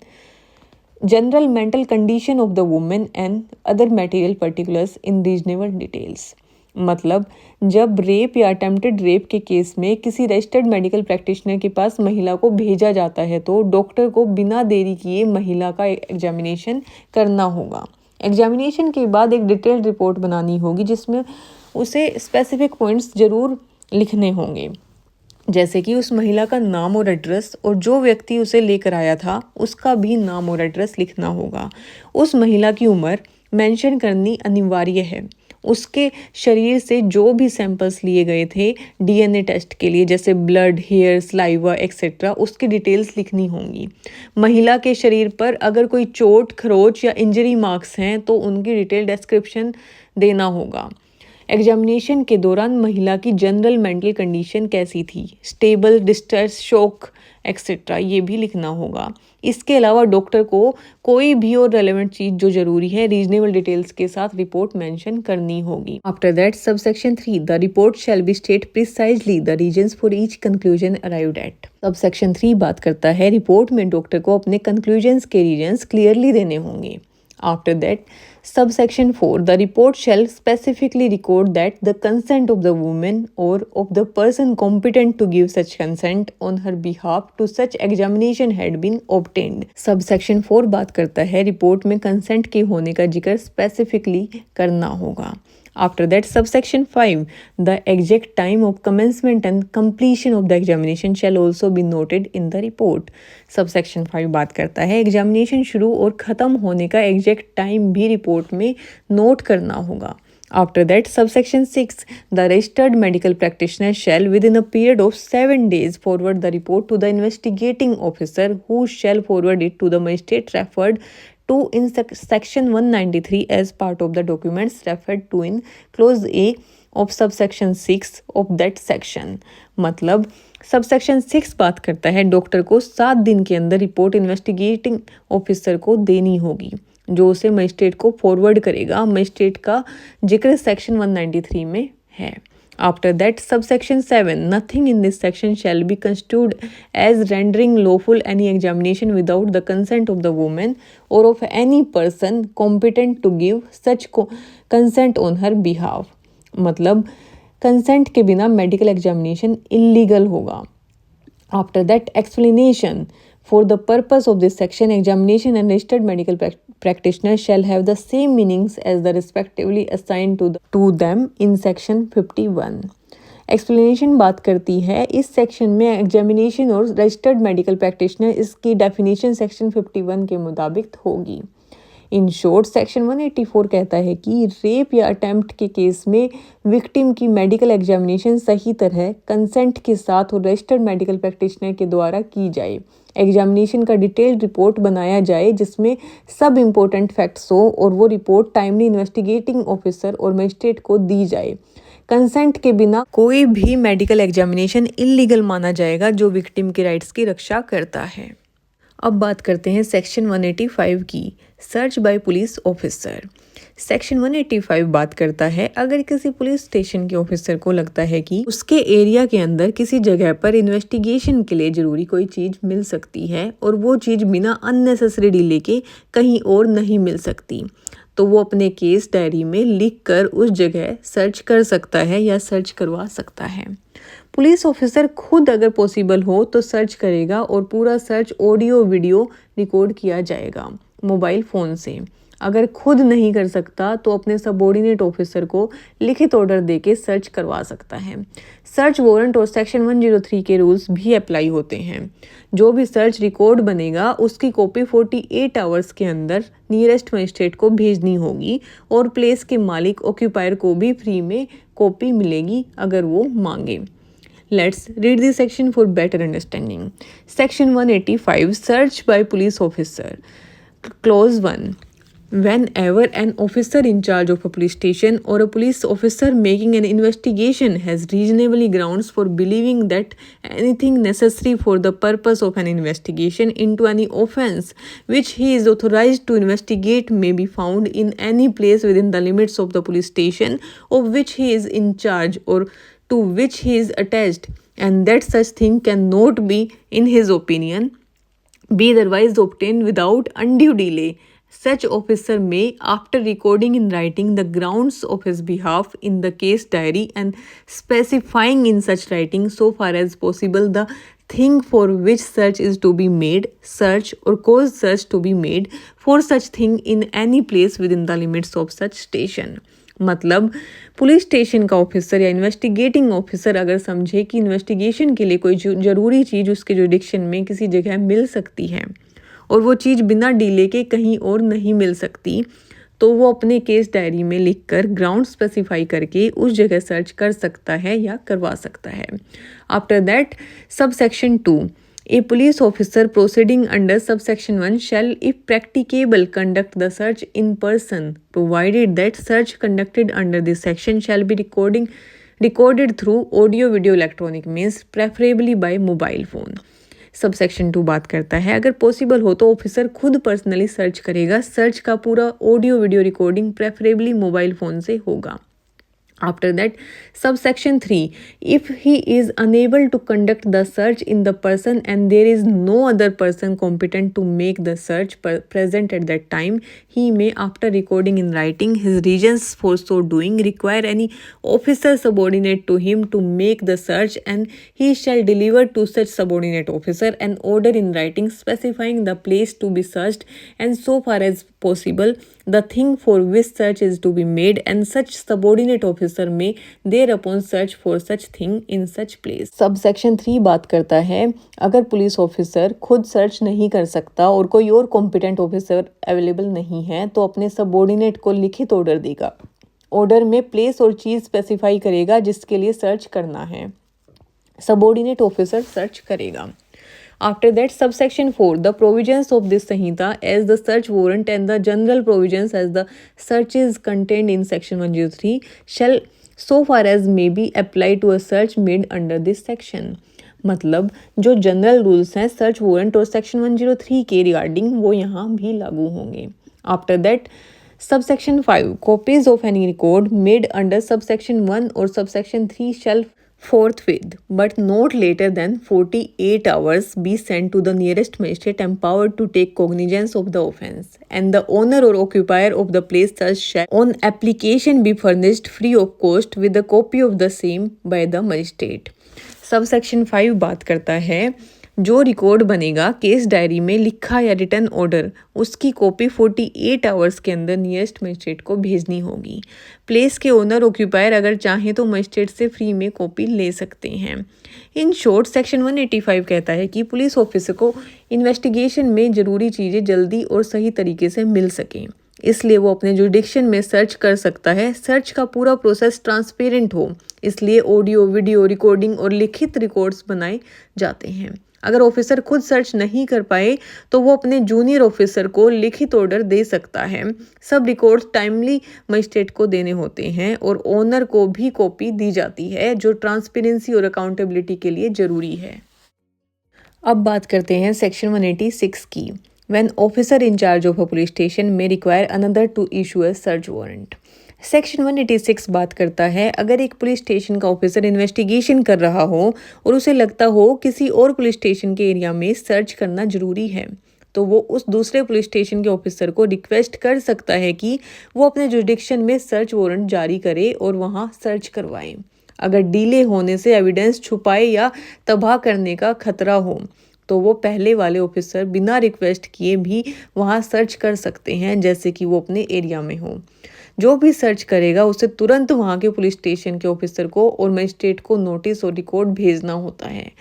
S1: general mental condition of the women and other material particulars in reasonable details. मतलब जब rape या attempted rape के case में किसी registered medical practitioner के पास महिला को भेजा जाता है तो डॉक्टर को बिना देरी किए महिला का एग्जामिनेशन करना होगा। एग्जामिनेशन के बाद एक डिटेल्ड रिपोर्ट बनानी होगी जिसमें उसे स्पेसिफिक पॉइंट्स ज़रूर लिखने होंगे, जैसे कि उस महिला का नाम और एड्रेस, और जो व्यक्ति उसे लेकर आया था उसका भी नाम और एड्रेस लिखना होगा। उस महिला की उम्र मेंशन करनी अनिवार्य है। उसके शरीर से जो भी सैंपल्स लिए गए थे डीएनए टेस्ट के लिए, जैसे ब्लड, हेयर, सलाइवा एक्सेट्रा, उसकी डिटेल्स लिखनी होंगी। महिला के शरीर पर अगर कोई चोट, खरोच या इंजरी मार्क्स हैं तो उनकी डिटेल डिस्क्रिप्शन देना होगा। एग्जामिनेशन के दौरान महिला की जनरल मेंटल कंडीशन कैसी थी, स्टेबल, डिस्ट्रेस, शॉक एक्सेट्रा, ये भी लिखना होगा। इसके अलावा डॉक्टर को कोई भी और रेलेवेंट चीज़ जो ज़रूरी है रीजनेबल डिटेल्स के साथ रिपोर्ट मेंशन करनी होगी। After that subsection 3, the report shall be state precisely the reasons for each conclusion arrived at. Subsection 3 बात करता है रिपोर्ट में डॉक्टर को अपने कंक्लूजन्स के रीजंस क्लियरली देने होंगे। After that, subsection 4, the report shall specifically record that the consent of the woman or of the person competent to give such consent on her behalf to such examination had been obtained. Subsection 4 बात करता है report में consent के होने का जिक्र specifically करना होगा। After that, subsection 5, the exact time of commencement and completion of the examination shall also be noted in the report. Subsection 5 बात करता है एग्जामिनेशन शुरू और ख़त्म होने का एग्जैक्ट टाइम भी रिपोर्ट में नोट करना होगा। After that, subsection 6, the registered medical practitioner shall within a period of 7 days forward the report to the investigating officer who shall forward it to the magistrate referred to in section 193 as part of the documents referred to in clause A of subsection 6 of that section। मतलब subsection 6 बात करता है doctor को 7 दिन के अंदर report investigating officer को देनी होगी जो उसे मजिस्ट्रेट को फॉरवर्ड करेगा। मजिस्ट्रेट का जिक्र सेक्शन 193 में है। After that, subsection 7, nothing in this section shall be construed as rendering lawful any examination without the consent of the woman or of any person competent to give such consent on her behalf। मतलब consent के बिना medical examination illegal होगा। After that explanation, For the purpose of this section, examination and registered medical practitioner shall have the same meanings as the respectively assigned to them in section 51. Explanation बात करती है इस section में examination और registered medical practitioner इसकी definition section 51 के मुताबिक होगी। इन शॉर्ट सेक्शन 184 कहता है कि रेप या अटेम्प्ट के केस में विक्टिम की मेडिकल एग्जामिनेशन सही तरह कंसेंट के साथ और रजिस्टर्ड मेडिकल प्रैक्टिशनर के द्वारा की जाए। एग्जामिनेशन का डिटेल्ड रिपोर्ट बनाया जाए जिसमें सब इम्पोर्टेंट फैक्ट्स हो और वो रिपोर्ट टाइमली इन्वेस्टिगेटिंग ऑफिसर और मजिस्ट्रेट को दी जाए। कंसेंट के बिना कोई भी मेडिकल एग्जामिनेशन इलीगल माना जाएगा जो विक्टिम के राइट्स की रक्षा करता है। अब बात करते हैं सेक्शन 185 की, search by police officer. Section 185 बात करता है अगर किसी पुलिस स्टेशन के ऑफिसर को लगता है कि उसके एरिया के अंदर किसी जगह पर इन्वेस्टिगेशन के लिए ज़रूरी कोई चीज़ मिल सकती है और वो चीज़ बिना अननेसेसरी डिले के कहीं और नहीं मिल सकती, तो वो अपने केस डायरी में लिखकर उस जगह सर्च कर सकता है या सर्च करवा सकता है। पुलिस ऑफिसर खुद अगर पॉसिबल हो तो सर्च करेगा और पूरा सर्च ऑडियो वीडियो रिकॉर्ड किया जाएगा मोबाइल फ़ोन से। अगर खुद नहीं कर सकता तो अपने सबऑर्डिनेट ऑफिसर को लिखित ऑर्डर देके सर्च करवा सकता है। सर्च वारंट और सेक्शन 103 के रूल्स भी अप्लाई होते हैं। जो भी सर्च रिकॉर्ड बनेगा उसकी कॉपी 48 आवर्स के अंदर नियरेस्ट मजिस्ट्रेट को भेजनी होगी और प्लेस के मालिक ऑक्यूपायर को भी फ्री में कॉपी मिलेगी अगर वो मांगे। Let's read the section for better understanding. Section 185, Search by Police Officer. Clause 1. Whenever an officer in charge of a police station or a police officer making an investigation has reasonably grounds for believing that anything necessary for the purpose of an investigation into any offense which he is authorized to investigate may be found in any place within the limits of the police station of which he is in charge or to which he is attached, and that such thing cannot be, in his opinion, be otherwise obtained without undue delay, such officer may, after recording in writing the grounds of his behalf in the case diary and specifying in such writing so far as possible the thing for which search is to be made, search or cause search to be made for such thing in any place within the limits of such station. मतलब police station का officer या investigating officer अगर समझे कि investigation के लिए कोई ज़रूरी चीज़ उसके जुरिडिक्शन में किसी जगह मिल सकती है और वो चीज़ बिना डिले के कहीं और नहीं मिल सकती, तो वो अपने केस डायरी में लिखकर ग्राउंड स्पेसिफाई करके उस जगह सर्च कर सकता है या करवा सकता है। After that sub section 2, A police officer proceeding under subsection 1 shall, if practicable, conduct the search in person, provided that search conducted under this section shall be recorded through audio video electronic means, preferably by mobile phone. Subsection 2 बात करता है अगर possible हो तो officer खुद personally search करेगा। Search का पूरा audio video recording preferably mobile phone से होगा। After that, subsection 3, if he is unable to conduct the search in the person and there is no other person competent to make the search present at that time, he may, after recording in writing his reasons for so doing, require any officer subordinate to him to make the search, and he shall deliver to such subordinate officer an order in writing specifying the place to be searched and so far as possible the thing for which search is to be made, and such subordinate officer may thereupon search for such thing in such place. Subsection 3 बात करता है अगर police officer खुद search नहीं कर सकता और कोई और कॉम्पिटेंट ऑफिसर अवेलेबल नहीं है तो अपने सबऑर्डिनेट को लिखित ऑर्डर देगा। ऑर्डर में प्लेस और चीज़ स्पेसिफाई करेगा जिसके लिए सर्च करना है, सबऑर्डिनेट ऑफिसर सर्च करेगा। After that, subsection 4, the provisions of this Sanhita as the search warrant and the general provisions as the searches contained in section 103 shall so far as may be applied to a search made under this section. मतलब जो general rules हैं search warrant और section 103 के regarding वो यहाँ भी लागू होंगे। After that subsection 5, copies of any record made under subsection 1 or subsection 3 shall forthwith, but not later than 48 hours, be sent to the nearest magistrate empowered to take cognizance of the offence, and the owner or occupier of the place such shall, on application, be furnished free of cost with a copy of the same by the magistrate. Subsection 5 बात करता है जो record बनेगा case diary में लिखा या return order, उसकी copy 48 hours के अंदर नियरेस्ट मजिस्ट्रेट को भेजनी होगी। प्लेस के ओनर ऑक्यूपायर अगर चाहें तो मजिस्ट्रेट से फ्री में कॉपी ले सकते हैं। इन शॉर्ट सेक्शन 185 कहता है कि पुलिस ऑफिसर को इन्वेस्टिगेशन में ज़रूरी चीज़ें जल्दी और सही तरीके से मिल सकें, इसलिए वो अपने जुडिक्शन में सर्च कर सकता है। सर्च का पूरा प्रोसेस ट्रांसपेरेंट हो, इसलिए ऑडियो, वीडियो रिकॉर्डिंग और लिखित रिकॉर्ड्स बनाए जाते हैं। अगर ऑफिसर खुद सर्च नहीं कर पाए तो वो अपने जूनियर ऑफिसर को लिखित ऑर्डर दे सकता है। सब रिकॉर्ड्स टाइमली मजिस्ट्रेट को देने होते हैं और ओनर को भी कॉपी दी जाती है, जो ट्रांसपेरेंसी और अकाउंटेबिलिटी के लिए ज़रूरी है। अब बात करते हैं सेक्शन 186 की। When officer in charge of a police station may require another to issue a search warrant. Section 186 बात करता है अगर एक पुलिस स्टेशन का ऑफिसर इन्वेस्टिगेशन कर रहा हो और उसे लगता हो किसी और पुलिस स्टेशन के एरिया में सर्च करना जरूरी है, तो वो उस दूसरे पुलिस स्टेशन के ऑफिसर को रिक्वेस्ट कर सकता है कि वो अपने जुडिक्शन में सर्च वारंट जारी करे और वहाँ सर्च करवाए। अगर डिले होने से एविडेंस छुपाए या तबाह करने का खतरा हो तो वो पहले वाले ऑफिसर बिना रिक्वेस्ट किए भी वहाँ सर्च कर सकते हैं, जैसे कि वो अपने एरिया में हो। जो भी सर्च करेगा उसे तुरंत वहाँ के पुलिस स्टेशन के ऑफिसर को और मजिस्ट्रेट को नोटिस और रिकॉर्ड भेजना होता है।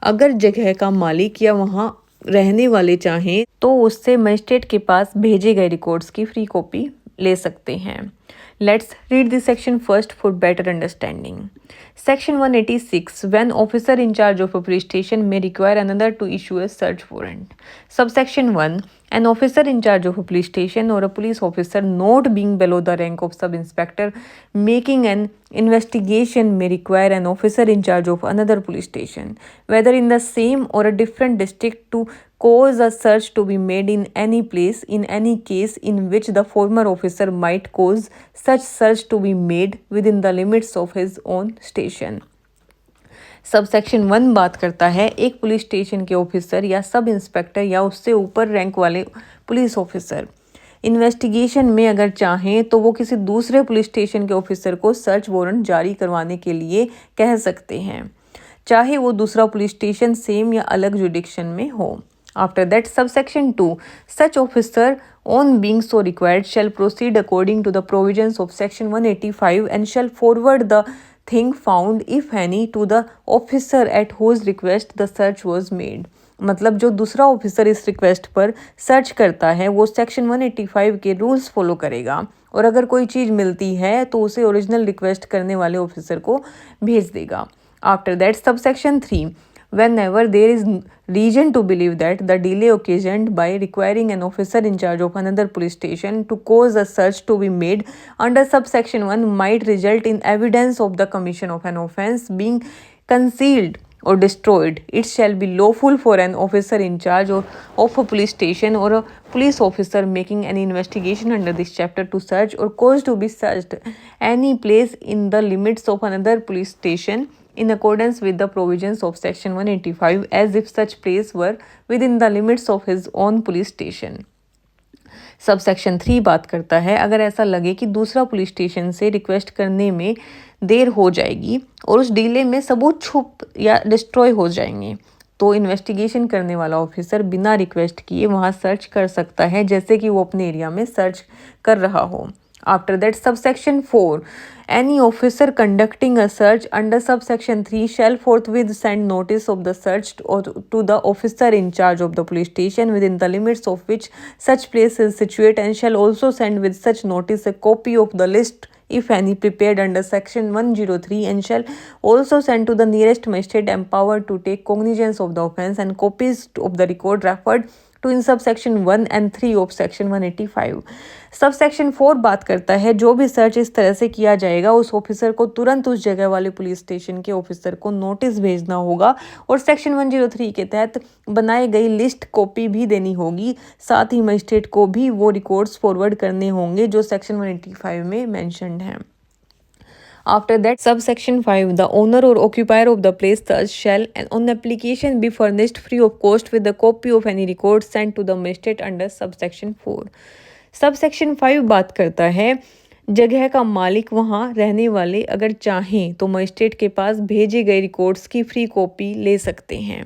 S1: अगर जगह का मालिक या वहाँ रहने वाले चाहें तो उससे मजिस्ट्रेट के पास भेजे गए रिकॉर्ड्स की फ्री कॉपी ले सकते हैं। Let's read this section first for better understanding. Section 186. When officer in charge of a police station may require another to issue a search warrant. Subsection 1. An officer in charge of a police station or a police officer not being below the rank of sub-inspector making an investigation may require an officer in charge of another police station, whether in the same or a different district, to cause a search to be made in any place in any case in which the former officer might cause such search to be made within the limits of his own station. Subsection 1 बात करता है एक police station के officer या sub inspector या उससे ऊपर rank वाले पुलिस ऑफिसर इन्वेस्टिगेशन में अगर चाहें तो वो किसी दूसरे पुलिस स्टेशन के ऑफिसर को सर्च वारंट जारी करवाने के लिए कह सकते हैं, चाहे वो दूसरा पुलिस स्टेशन सेम या अलग जुडिक्शन में हो। After that, subsection 2, such officer on being so required shall proceed according to the provisions of section 185 and shall forward the thing found, if any, to the officer at whose request the search was made. मतलब जो दूसरा officer इस request पर search करता है वो section 185 के rules follow करेगा और अगर कोई चीज़ मिलती है तो उसे ओरिजिनल रिक्वेस्ट करने वाले ऑफिसर को भेज देगा। After that, subsection 3, whenever there is reason to believe that the delay occasioned by requiring an officer in charge of another police station to cause a search to be made under subsection 1 might result in evidence of the commission of an offence being concealed or destroyed, it shall be lawful for an officer in charge of a police station or a police officer making any investigation under this chapter to search or cause to be searched any place in the limits of another police station in accordance with the provisions of section 185 as if such place were within the limits of his own police station. Subsection 3 बात करता है अगर ऐसा लगे कि दूसरा police station से request करने में देर हो जाएगी और उस डिले में सबूत छुप या डिस्ट्रॉय हो जाएंगे तो इन्वेस्टिगेशन करने वाला ऑफिसर बिना रिक्वेस्ट किए वहाँ सर्च कर सकता है, जैसे कि वो अपने एरिया में सर्च कर रहा हो। After that, subsection 4, any officer conducting a search under subsection 3 shall forthwith send notice of the search to the officer in charge of the police station within the limits of which such place is situate and shall also send with such notice a copy of the list, if any, prepared under section 103 and shall also send to the nearest magistrate empowered to take cognizance of the offence and copies of the record referred to in subsection 1 and 3 of section 185. Subsection 4 बात करता है जो भी search इस तरह से किया जाएगा उस ऑफिसर को तुरंत उस जगह वाले पुलिस स्टेशन के ऑफिसर को नोटिस भेजना होगा और सेक्शन 103 के तहत बनाई गई लिस्ट कॉपी भी देनी होगी। साथ ही मजिस्ट्रेट को भी वो रिकॉर्ड्स फॉरवर्ड करने होंगे जो सेक्शन 185 में मेंशन्ड हैं। After that, subsection 5, the owner or occupier of the place thus shall, on application, be furnished free of cost with a copy of any record sent to the magistrate under subsection 4. Subsection 5 बात करता है जगह का मालिक वहां रहने वाले अगर चाहें तो मजिस्ट्रेट के पास भेजे गए रिकॉर्ड्स की फ्री कॉपी ले सकते हैं।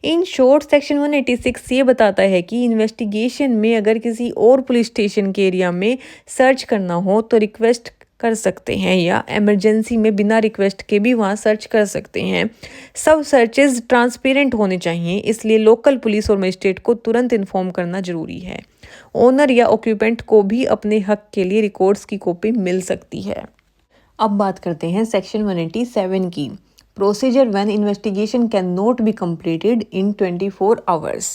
S1: इन शॉर्ट सेक्शन 186 ये बताता है कि इन्वेस्टिगेशन में अगर किसी और पुलिस स्टेशन के एरिया में सर्च करना हो तो रिक्वेस्ट कर सकते हैं या इमरजेंसी में बिना रिक्वेस्ट के भी वहाँ सर्च कर सकते हैं। सब सर्चेज ट्रांसपेरेंट होने चाहिए, इसलिए लोकल पुलिस और मजिस्ट्रेट को तुरंत इन्फॉर्म करना जरूरी है। ओनर या ऑक्यूपेंट को भी अपने हक के लिए रिकॉर्ड्स की कॉपी मिल सकती है। अब बात करते हैं सेक्शन 187 की, procedure when investigation can not be completed in 24 hours.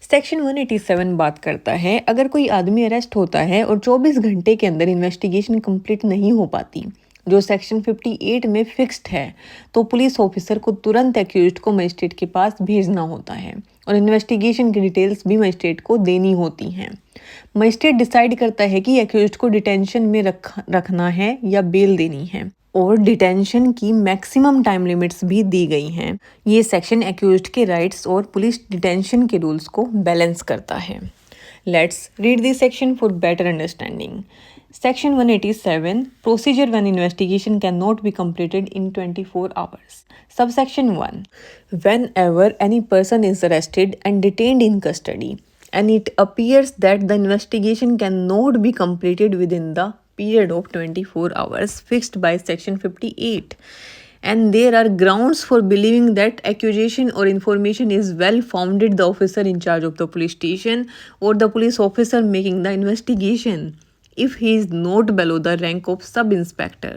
S1: Section 187 बात करता है अगर कोई आदमी अरेस्ट होता है और 24 घंटे के अंदर इन्वेस्टिगेशन कंप्लीट नहीं हो पाती, जो सेक्शन 58 में फिक्स्ड है, तो पुलिस ऑफिसर को तुरंत एक्यूज्ड को मजिस्ट्रेट के पास भेजना होता है और इन्वेस्टिगेशन की डिटेल्स भी मजिस्ट्रेट को देनी होती हैं। मजिस्ट्रेट डिसाइड करता है कि एक्यूज्ड को डिटेंशन में रखना है या बेल देनी है, और डिटेंशन की मैक्सिमम टाइम लिमिट्स भी दी गई हैं। ये सेक्शन एक्यूज्ड के राइट्स और पुलिस डिटेंशन के रूल्स को बैलेंस करता है। Let's read this section for better understanding. Section 187, Procedure when investigation cannot be completed in 24 hours. Subsection 1. Whenever any person is arrested and detained in custody, and it appears that the investigation cannot be completed within the period of 24 hours fixed by Section 58, and there are grounds for believing that accusation or information is well founded, the officer in charge of the police station or the police officer making the investigation, if he is not below the rank of sub-inspector,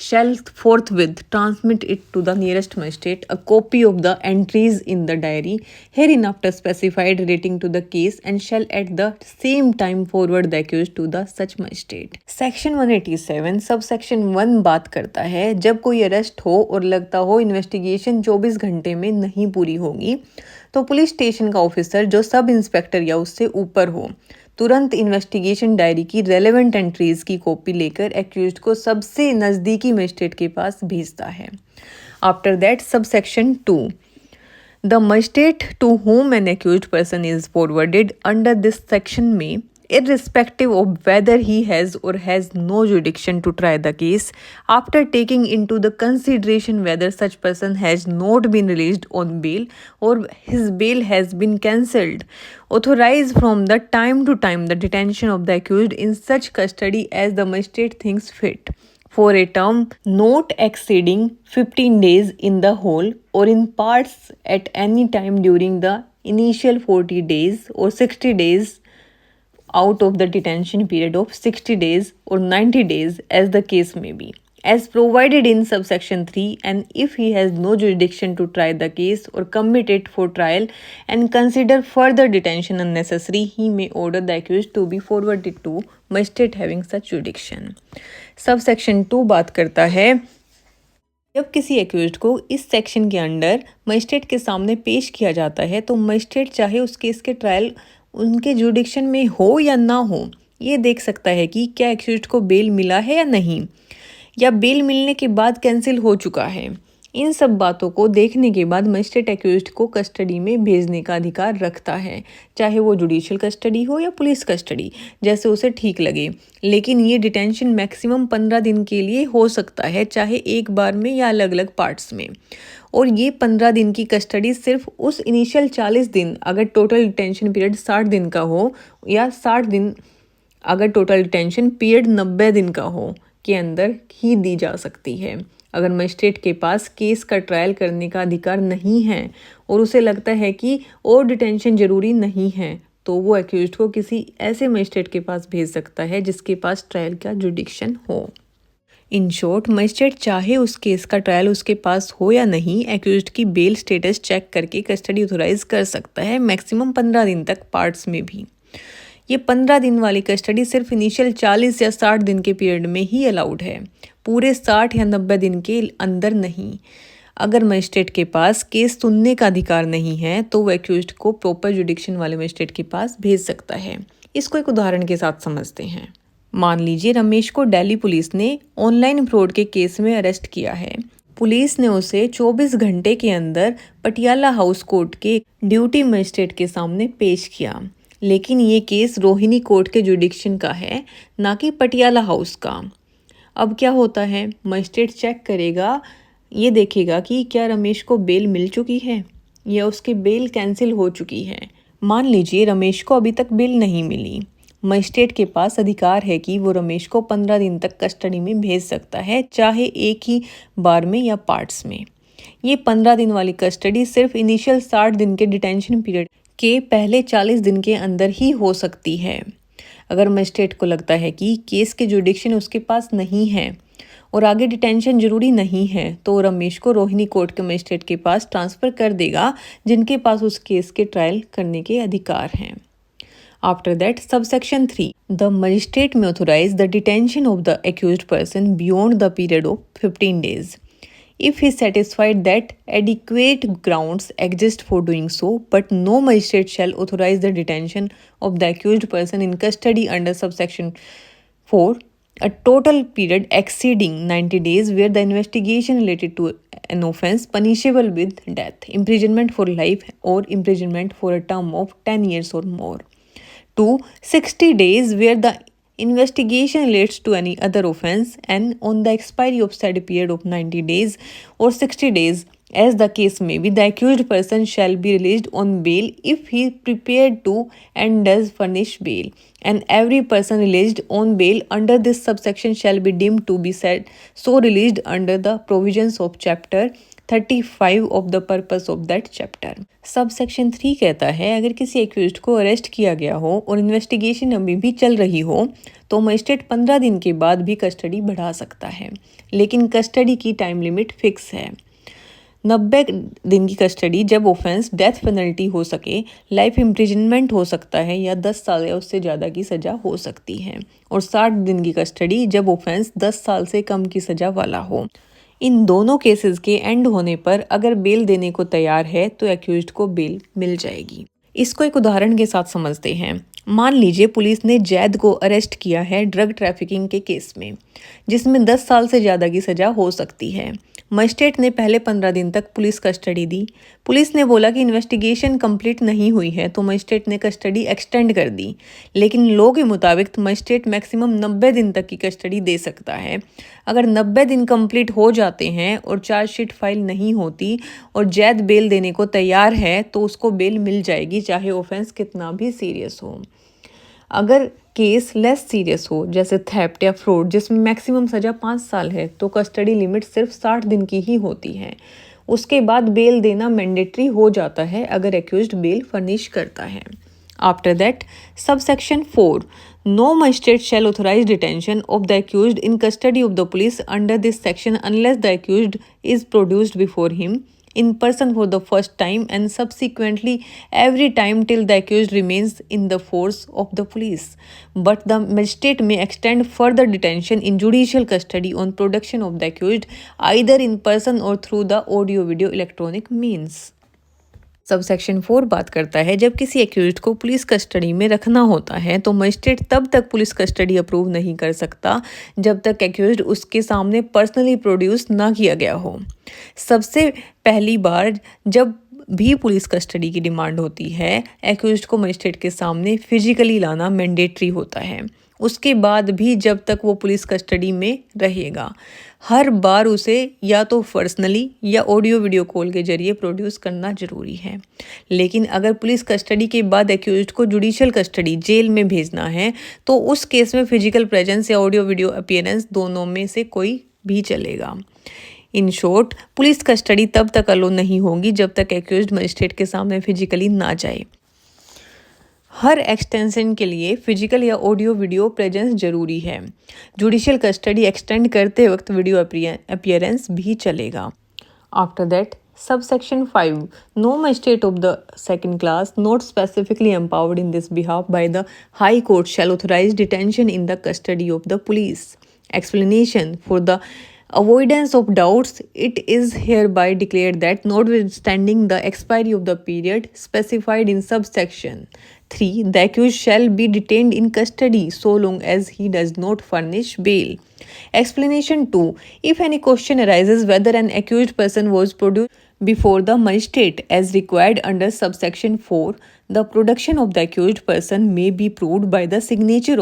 S1: shall forthwith transmit it to the nearest magistrate a copy of the entries in the diary hereinafter specified relating to the case, and shall at the same time forward the accused to the such magistrate. Section 187 subsection 1 बात करता है जब कोई arrest हो और लगता हो investigation 24 घंटे में नहीं पूरी होगी, तो पुलिस स्टेशन का ऑफिसर जो सब इंस्पेक्टर या उससे ऊपर हो तुरंत इन्वेस्टिगेशन डायरी की रेलेवेंट एंट्रीज की कॉपी लेकर एक्यूज्ड को सबसे नज़दीकी मजिस्ट्रेट के पास भेजता है। After that subsection 2, the magistrate to whom an accused person is forwarded under this section में, irrespective of whether he has or has no jurisdiction to try the case, after taking into the consideration whether such person has not been released on bail or his bail has been cancelled, authorize from the time to time the detention of the accused in such custody as the magistrate thinks fit, for a term not exceeding 15 days in the whole or in parts at any time during the initial 40 days or 60 days out of the detention period of 60 days or 90 days as the case may be, as provided in subsection 3, and if he has no jurisdiction to try the case or commit it for trial and consider further detention unnecessary, he may order the accused to be forwarded to magistrate having such jurisdiction. Subsection 2 बात करता है जब किसी accused को इस section के under magistrate के सामने पेश किया जाता है, तो मजिस्ट्रेट चाहे उस केस के ट्रायल उनके जुडिक्शन में हो या ना हो, ये देख सकता है कि क्या एक्यूज्ड को बेल मिला है या नहीं, या बेल मिलने के बाद कैंसिल हो चुका है। इन सब बातों को देखने के बाद मजिस्ट्रेट एक्यूज्ड को कस्टडी में भेजने का अधिकार रखता है, चाहे वो जुडिशियल कस्टडी हो या पुलिस कस्टडी, जैसे उसे ठीक लगे। लेकिन ये डिटेंशन मैक्सिमम 15 दिन के लिए हो सकता है, चाहे एक बार में या अलग अलग पार्ट्स में। और ये 15 दिन की कस्टडी सिर्फ उस इनिशियल 40 दिन, अगर टोटल डिटेंशन पीरियड 60 दिन का हो, या 60 दिन अगर टोटल डिटेंशन पीरियड 90 दिन का हो, के अंदर ही दी जा सकती है। अगर मजिस्ट्रेट के पास केस का ट्रायल करने का अधिकार नहीं है और उसे लगता है कि और डिटेंशन ज़रूरी नहीं है, तो वो एक्यूज्ड को किसी ऐसे मजिस्ट्रेट के पास भेज सकता है जिसके पास ट्रायल का जुडिक्शन हो। इन शॉर्ट, मजिस्ट्रेट चाहे उस केस का ट्रायल उसके पास हो या नहीं, एक्यूज्ड की बेल स्टेटस चेक करके कस्टडी ऑथोराइज कर सकता है, मैक्सिमम 15 दिन तक पार्ट्स में भी। ये 15 दिन वाली कस्टडी सिर्फ इनिशियल 40 या 60 दिन के पीरियड में ही अलाउड है, पूरे 60 या 90 दिन के अंदर नहीं। अगर मजिस्ट्रेट के पास केस सुनने का अधिकार नहीं है, तो वो एक्यूज्ड को प्रॉपर जुडिक्शन वाले मजिस्ट्रेट के पास भेज सकता है। इसको एक उदाहरण के साथ समझते हैं। मान लीजिए रमेश को दिल्ली पुलिस ने ऑनलाइन फ्रॉड के केस में अरेस्ट किया है। पुलिस ने उसे 24 घंटे के अंदर पटियाला हाउस कोर्ट के ड्यूटी मजिस्ट्रेट के सामने पेश किया, लेकिन ये केस रोहिणी कोर्ट के जुडिक्शन का है, ना कि पटियाला हाउस का। अब क्या होता है, मजिस्ट्रेट चेक करेगा, ये देखेगा कि क्या रमेश को बेल मिल चुकी है या उसकी बेल कैंसिल हो चुकी है। मान लीजिए रमेश को अभी तक बेल नहीं मिली। मजिस्ट्रेट के पास अधिकार है कि वो रमेश को 15 दिन तक कस्टडी में भेज सकता है, चाहे एक ही बार में या पार्ट्स में। ये 15 दिन वाली कस्टडी सिर्फ इनिशियल 60 दिन के डिटेंशन पीरियड के पहले 40 दिन के अंदर ही हो सकती है। अगर मजिस्ट्रेट को लगता है कि केस के जुडिक्शन उसके पास नहीं है और आगे डिटेंशन जरूरी नहीं है, तो रमेश को रोहिणी कोर्ट के मजिस्ट्रेट के पास ट्रांसफ़र कर देगा, जिनके पास उस केस के ट्रायल करने के अधिकार हैं। After that, subsection 3, the magistrate may authorize the detention of the accused person beyond the period of 15 days if he is satisfied that adequate grounds exist for doing so, but no magistrate shall authorize the detention of the accused person in custody under subsection 4 a total period exceeding 90 days where the investigation related to an offence punishable with death, imprisonment for life, or imprisonment for a term of 10 years or more, to 60 days where the investigation relates to any other offence, and on the expiry of said period of 90 days or 60 days, as the case may be, the accused person shall be released on bail if he is prepared to and does furnish bail, and every person released on bail under this subsection shall be deemed to be said so released under the provisions of chapter 35 of the purpose of that chapter. Sub section 3 कहता है, अगर किसी accused को arrest किया गया हो और investigation अभी भी चल रही हो, तो मजिस्ट्रेट 15 दिन के बाद भी कस्टडी बढ़ा सकता है, लेकिन कस्टडी की टाइम लिमिट फिक्स है। 90 दिन की कस्टडी जब ऑफेंस डेथ पेनल्टी हो सके, लाइफ इम्प्रिजनमेंट हो सकता है, या 10 साल या उससे ज़्यादा की सज़ा हो सकती है, और 60 दिन की कस्टडी जब ऑफेंस 10 साल से कम की सज़ा वाला हो। इन दोनों केसेस के एंड होने पर अगर बेल देने को तैयार है तो एक्यूज्ड को बेल मिल जाएगी। इसको एक उदाहरण के साथ समझते हैं। मान लीजिए पुलिस ने जैद को अरेस्ट किया है ड्रग ट्रैफिकिंग के केस में, जिसमें 10 साल से ज़्यादा की सज़ा हो सकती है। मजिस्ट्रेट ने पहले 15 दिन तक पुलिस कस्टडी दी। पुलिस ने बोला कि इन्वेस्टिगेशन कंप्लीट नहीं हुई है, तो मजिस्ट्रेट ने कस्टडी एक्सटेंड कर दी। लेकिन लॉ के मुताबिक मजिस्ट्रेट मैक्सिमम 90 दिन तक की कस्टडी दे सकता है। अगर 90 दिन कंप्लीट हो जाते हैं और चार्जशीट फाइल नहीं होती और जैद बेल देने को तैयार है, तो उसको बेल मिल जाएगी, चाहे ऑफेंस कितना भी सीरियस हो। अगर केस लेस सीरियस हो, जैसे थेफ्ट या फ्रॉड, जिसमें मैक्सिमम सज़ा 5 साल है, तो कस्टडी लिमिट सिर्फ 60 दिन की ही होती है। उसके बाद बेल देना मैंडेटरी हो जाता है अगर एक्यूज्ड बेल फर्निश करता है। After that, subsection 4, no magistrate shall authorise detention of the accused in custody of the police under this section unless the accused is produced before him in person for the first time and subsequently every time till the accused remains in the force of the police. But the magistrate may extend further detention in judicial custody on production of the accused either in person or through the audio video electronic means. Subsection 4 बात करता है, जब किसी accused को police custody में रखना होता है तो मजिस्ट्रेट तब तक पुलिस कस्टडी अप्रूव नहीं कर सकता जब तक एक्यूज्ड उसके सामने पर्सनली प्रोड्यूस ना किया गया हो। सबसे पहली बार जब भी पुलिस कस्टडी की डिमांड होती है, एक्यूज्ड को मजिस्ट्रेट के सामने फिजिकली लाना मैंडेटरी होता है। उसके बाद भी जब तक वो पुलिस कस्टडी में रहेगा, हर बार उसे या तो पर्सनली या ऑडियो वीडियो कॉल के जरिए प्रोड्यूस करना जरूरी है। लेकिन अगर पुलिस कस्टडी के बाद एक्यूज्ड को जुडिशियल कस्टडी जेल में भेजना है, तो उस केस में फिजिकल प्रेजेंस या ऑडियो वीडियो अपीयरेंस दोनों में से कोई भी चलेगा। इन शॉर्ट, पुलिस कस्टडी तब तक अलो नहीं होगी जब तक एक्यूज्ड मजिस्ट्रेट के सामने फिजिकली ना जाए। हर एक्सटेंशन के लिए फिजिकल या ऑडियो वीडियो प्रेजेंस जरूरी है। जुडिशियल कस्टडी एक्सटेंड करते वक्त वीडियो अपीयरेंस भी चलेगा। After that, subsection 5, no magistrate of the second class not specifically empowered in this behalf by the high court shall authorise detention in the custody of the police. Explanation for the avoidance of doubts, it is hereby declared that notwithstanding the expiry of the period specified in subsection 3, the accused shall be detained in custody so long as he does not furnish bail. Explanation 2, if any question arises whether an accused person was produced before the magistrate as required under subsection 4. The production of the accused person may be proved by the signature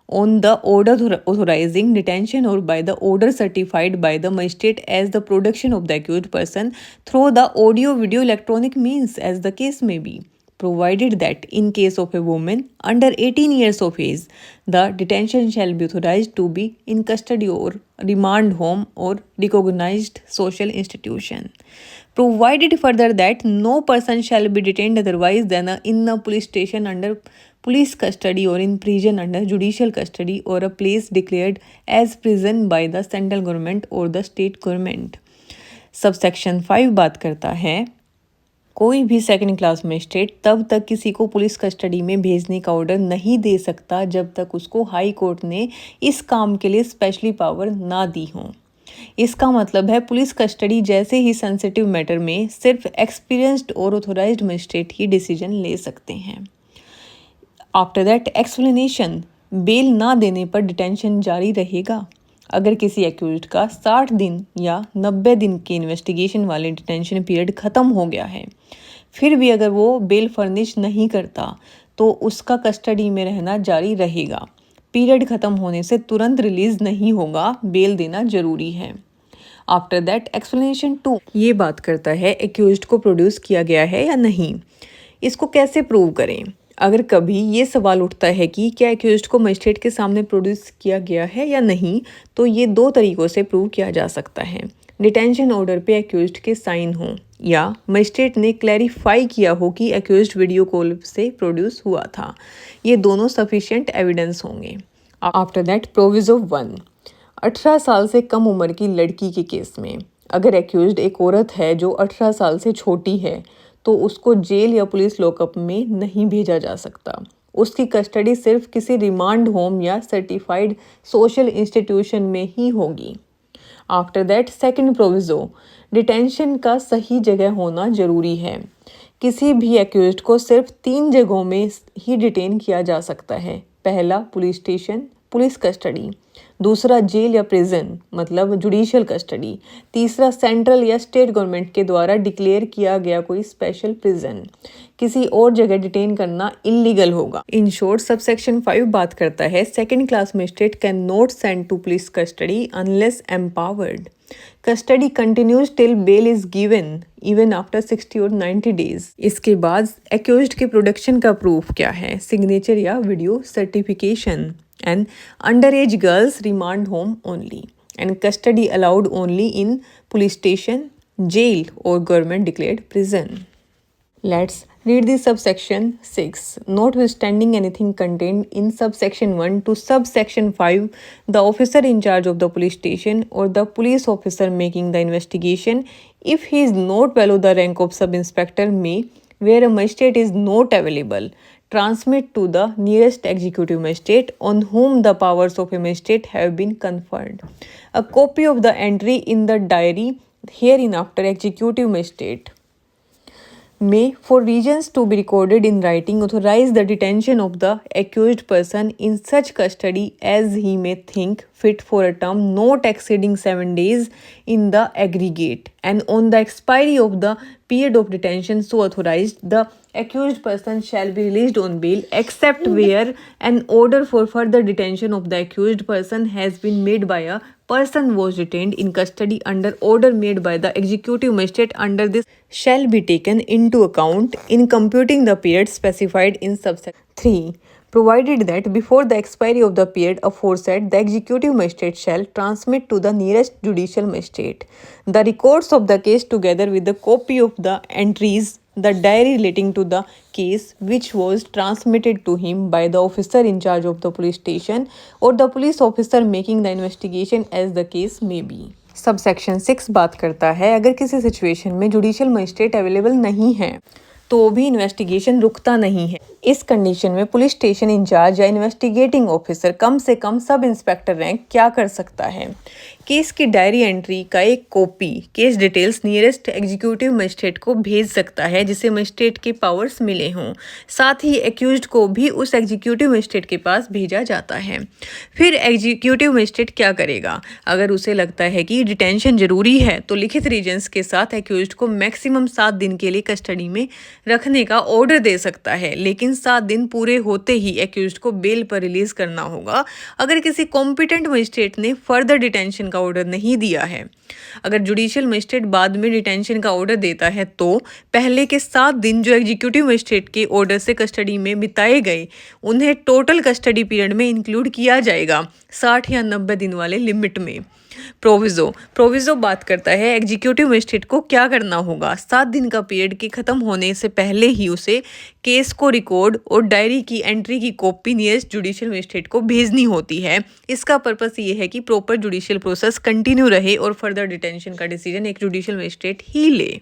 S1: on the order authorizing detention or by the order certified by the magistrate as the production of the accused person through the audio video electronic means as the case may be, provided that in case of a woman under 18 years of age, the detention shall be authorized to be in custody or remand home or recognized social institution. Provided further that no person shall be detained otherwise than in a police station under police custody or in prison under judicial custody or a place declared as prison by the central government or the state government. Subsection 5 बात करता है कोई भी second class magistrate तब तक किसी को police custody में भेजने का ऑर्डर नहीं दे सकता जब तक उसको हाई कोर्ट ने इस काम के लिए स्पेशली पावर ना दी हो। इसका मतलब है पुलिस कस्टडी जैसे ही सेंसिटिव मैटर में सिर्फ एक्सपीरियंस्ड और ऑथोराइज्ड मजिस्ट्रेट ही डिसीजन ले सकते हैं। आफ्टर दैट एक्सप्लेनेशन, बेल ना देने पर डिटेंशन जारी रहेगा। अगर किसी एक्यूज्ड का 60 दिन या 90 दिन के इन्वेस्टिगेशन वाले डिटेंशन पीरियड ख़त्म हो गया है, फिर भी अगर वो बेल फर्निश नहीं करता तो उसका कस्टडी में रहना जारी रहेगा। पीरियड ख़त्म होने से तुरंत रिलीज़ नहीं होगा, बेल देना ज़रूरी है। आफ्टर दैट एक्सप्लेनेशन 2 ये बात करता है एक्यूज्ड को प्रोड्यूस किया गया है या नहीं, इसको कैसे प्रूव करें। अगर कभी ये सवाल उठता है कि क्या एक्यूज्ड को मजिस्ट्रेट के सामने प्रोड्यूस किया गया है या नहीं, तो ये 2 तरीक़ों से प्रूव किया जा सकता है। डिटेंशन ऑर्डर पे एक्यूज्ड के साइन हो या मजिस्ट्रेट ने क्लैरिफाई किया हो कि एक्यूज्ड वीडियो कॉल से प्रोड्यूस हुआ था। ये दोनों सफिशिएंट एविडेंस होंगे। आफ्टर दैट प्रोविजो 1, 18 साल से कम उम्र की लड़की के केस में अगर एक्यूज्ड एक औरत है जो 18 साल से छोटी है तो उसको जेल या पुलिस लॉकअप में नहीं भेजा जा सकता। उसकी कस्टडी सिर्फ किसी रिमांड होम या सर्टिफाइड सोशल इंस्टीट्यूशन में ही होगी। After that second proviso, detention का सही जगह होना ज़रूरी है। किसी भी एक्यूज्ड को सिर्फ 3 जगहों में ही डिटेन किया जा सकता है। पहला पुलिस स्टेशन, पुलिस कस्टडी। दूसरा जेल या प्रिजन मतलब जुडिशियल कस्टडी। तीसरा सेंट्रल या स्टेट गवर्नमेंट के द्वारा डिक्लेयर किया गया कोई स्पेशल प्रिजन। किसी और जगह डिटेन करना इलीगल होगा। इन शॉर्ट सबसेक्शन 5 बात करता है second class magistrate can not send to police custody unless empowered. Custody continues till bail is given even after 60 और 90 डेज। इसके बाद एक्यूज्ड के प्रोडक्शन का प्रूफ क्या है, सिग्नेचर या video certification. And underage girls remand home only and custody allowed only in police station, jail or government declared prison. Let's read the subsection 6. Notwithstanding anything contained in subsection 1 to subsection 5, the officer in charge of the police station or the police officer making the investigation, if he is not below the rank of sub-inspector, may, where a magistrate is not available, transmit to the nearest executive magistrate on whom the powers of a magistrate have been conferred a copy of the entry in the diary hereinafter executive magistrate may, for reasons to be recorded in writing, authorize the detention of the accused person in such custody as he may think fit for a term not exceeding 7 days in the aggregate, and on the expiry of the period of detention so authorized, the accused person shall be released on bail except where an order for further detention of the accused person has been made by a person was detained in custody under order made by the executive magistrate. Under this shall be taken into account in computing the period specified in subsection 3, provided that before the expiry of the period aforesaid, the executive magistrate shall transmit to the nearest judicial magistrate the records of the case together with the copy of the entries, the diary relating to the case which was transmitted to him by the officer in charge of the police station or the police officer making the investigation as the case may be. Subsection 6 बात करता है अगर किसी situation में judicial magistrate available नहीं है तो भी इन्वेस्टिगेशन रुकता नहीं है। इस कंडीशन में पुलिस स्टेशन इंचार्ज या इन्वेस्टिगेटिंग ऑफिसर कम से कम सब इंस्पेक्टर रैंक क्या कर सकता है? केस की डायरी एंट्री का एक copy case details nearest executive magistrate को भेज सकता है जिसे मजिस्ट्रेट के पावर्स मिले हों। साथ ही एक्यूज्ड को भी उस एग्जीक्यूटिव मजिस्ट्रेट के पास भेजा जाता है। फिर एग्जीक्यूटिव मजिस्ट्रेट क्या करेगा? अगर उसे लगता है कि डिटेंशन जरूरी है तो लिखित रीजंस के साथ एक्यूज्ड को मैक्सिमम 7 दिन के लिए कस्टडी में रखने का ऑर्डर दे सकता है, लेकिन 7 दिन पूरे होते ही एक्यूज्ड को बेल पर रिलीज करना होगा अगर किसी कॉम्पिटेंट मजिस्ट्रेट ने फर्दर डिटेंशन का ऑर्डर नहीं दिया है। अगर जुडिशियल मजिस्ट्रेट बाद में डिटेंशन का ऑर्डर देता है तो पहले के 7 दिन जो एग्जीक्यूटिव मजिस्ट्रेट के ऑर्डर से कस्टडी में बिताए गए उन्हें टोटल कस्टडी पीरियड में इंक्लूड किया जाएगा 60 या 90 दिन वाले लिमिट में। प्रोविजो बात करता है एग्जीक्यूटिव मजिस्ट्रेट को क्या करना होगा। 7 दिन का पीरियड के खत्म होने से पहले ही उसे केस को रिकॉर्ड और डायरी की एंट्री की कॉपी नियरेस्ट जुडिशियल मजिस्ट्रेट को भेजनी होती है। इसका पर्पस ये है कि प्रॉपर जुडिशियल प्रोसेस कंटिन्यू रहे और फर्दर डिटेंशन का डिसीजन एक जुडिशियल मजिस्ट्रेट ही ले।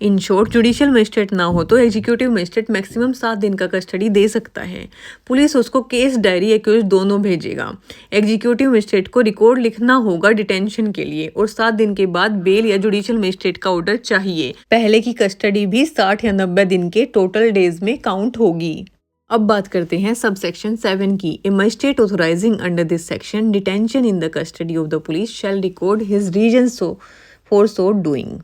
S1: इन शॉर्ट जुडिशियल मजिस्ट्रेट ना हो तो एग्जीक्यूटिव मजिस्ट्रेट मैक्सिमम 7 दिन का कस्टडी दे सकता है। पुलिस उसको केस डायरी एक्यूज दोनों भेजेगा। एग्जीक्यूटिव मजिस्ट्रेट को रिकॉर्ड लिखना होगा डिटेंशन के लिए और 7 दिन के बाद बेल या जुडिशियल मजिस्ट्रेट का ऑर्डर चाहिए। पहले की कस्टडी भी 60 या 90 दिन के टोटल डेज में काउंट होगी। अब बात करते हैं सब सेक्शन 7 की। A magistrate authorising under this section detention in the custody of the police shall record his reasons for so doing.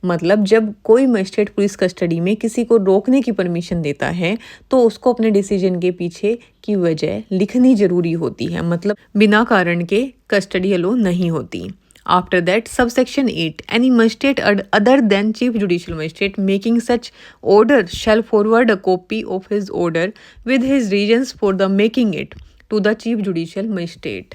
S1: मतलब जब कोई मजिस्ट्रेट पुलिस कस्टडी में किसी को रोकने की परमिशन देता है तो उसको अपने डिसीजन के पीछे की वजह लिखनी जरूरी होती है, मतलब बिना कारण के कस्टडी अलो नहीं होती। After that, subsection 8, any magistrate other than Chief Judicial Magistrate making such order shall forward a copy of his order with his reasons for the making it to the chief judicial magistrate.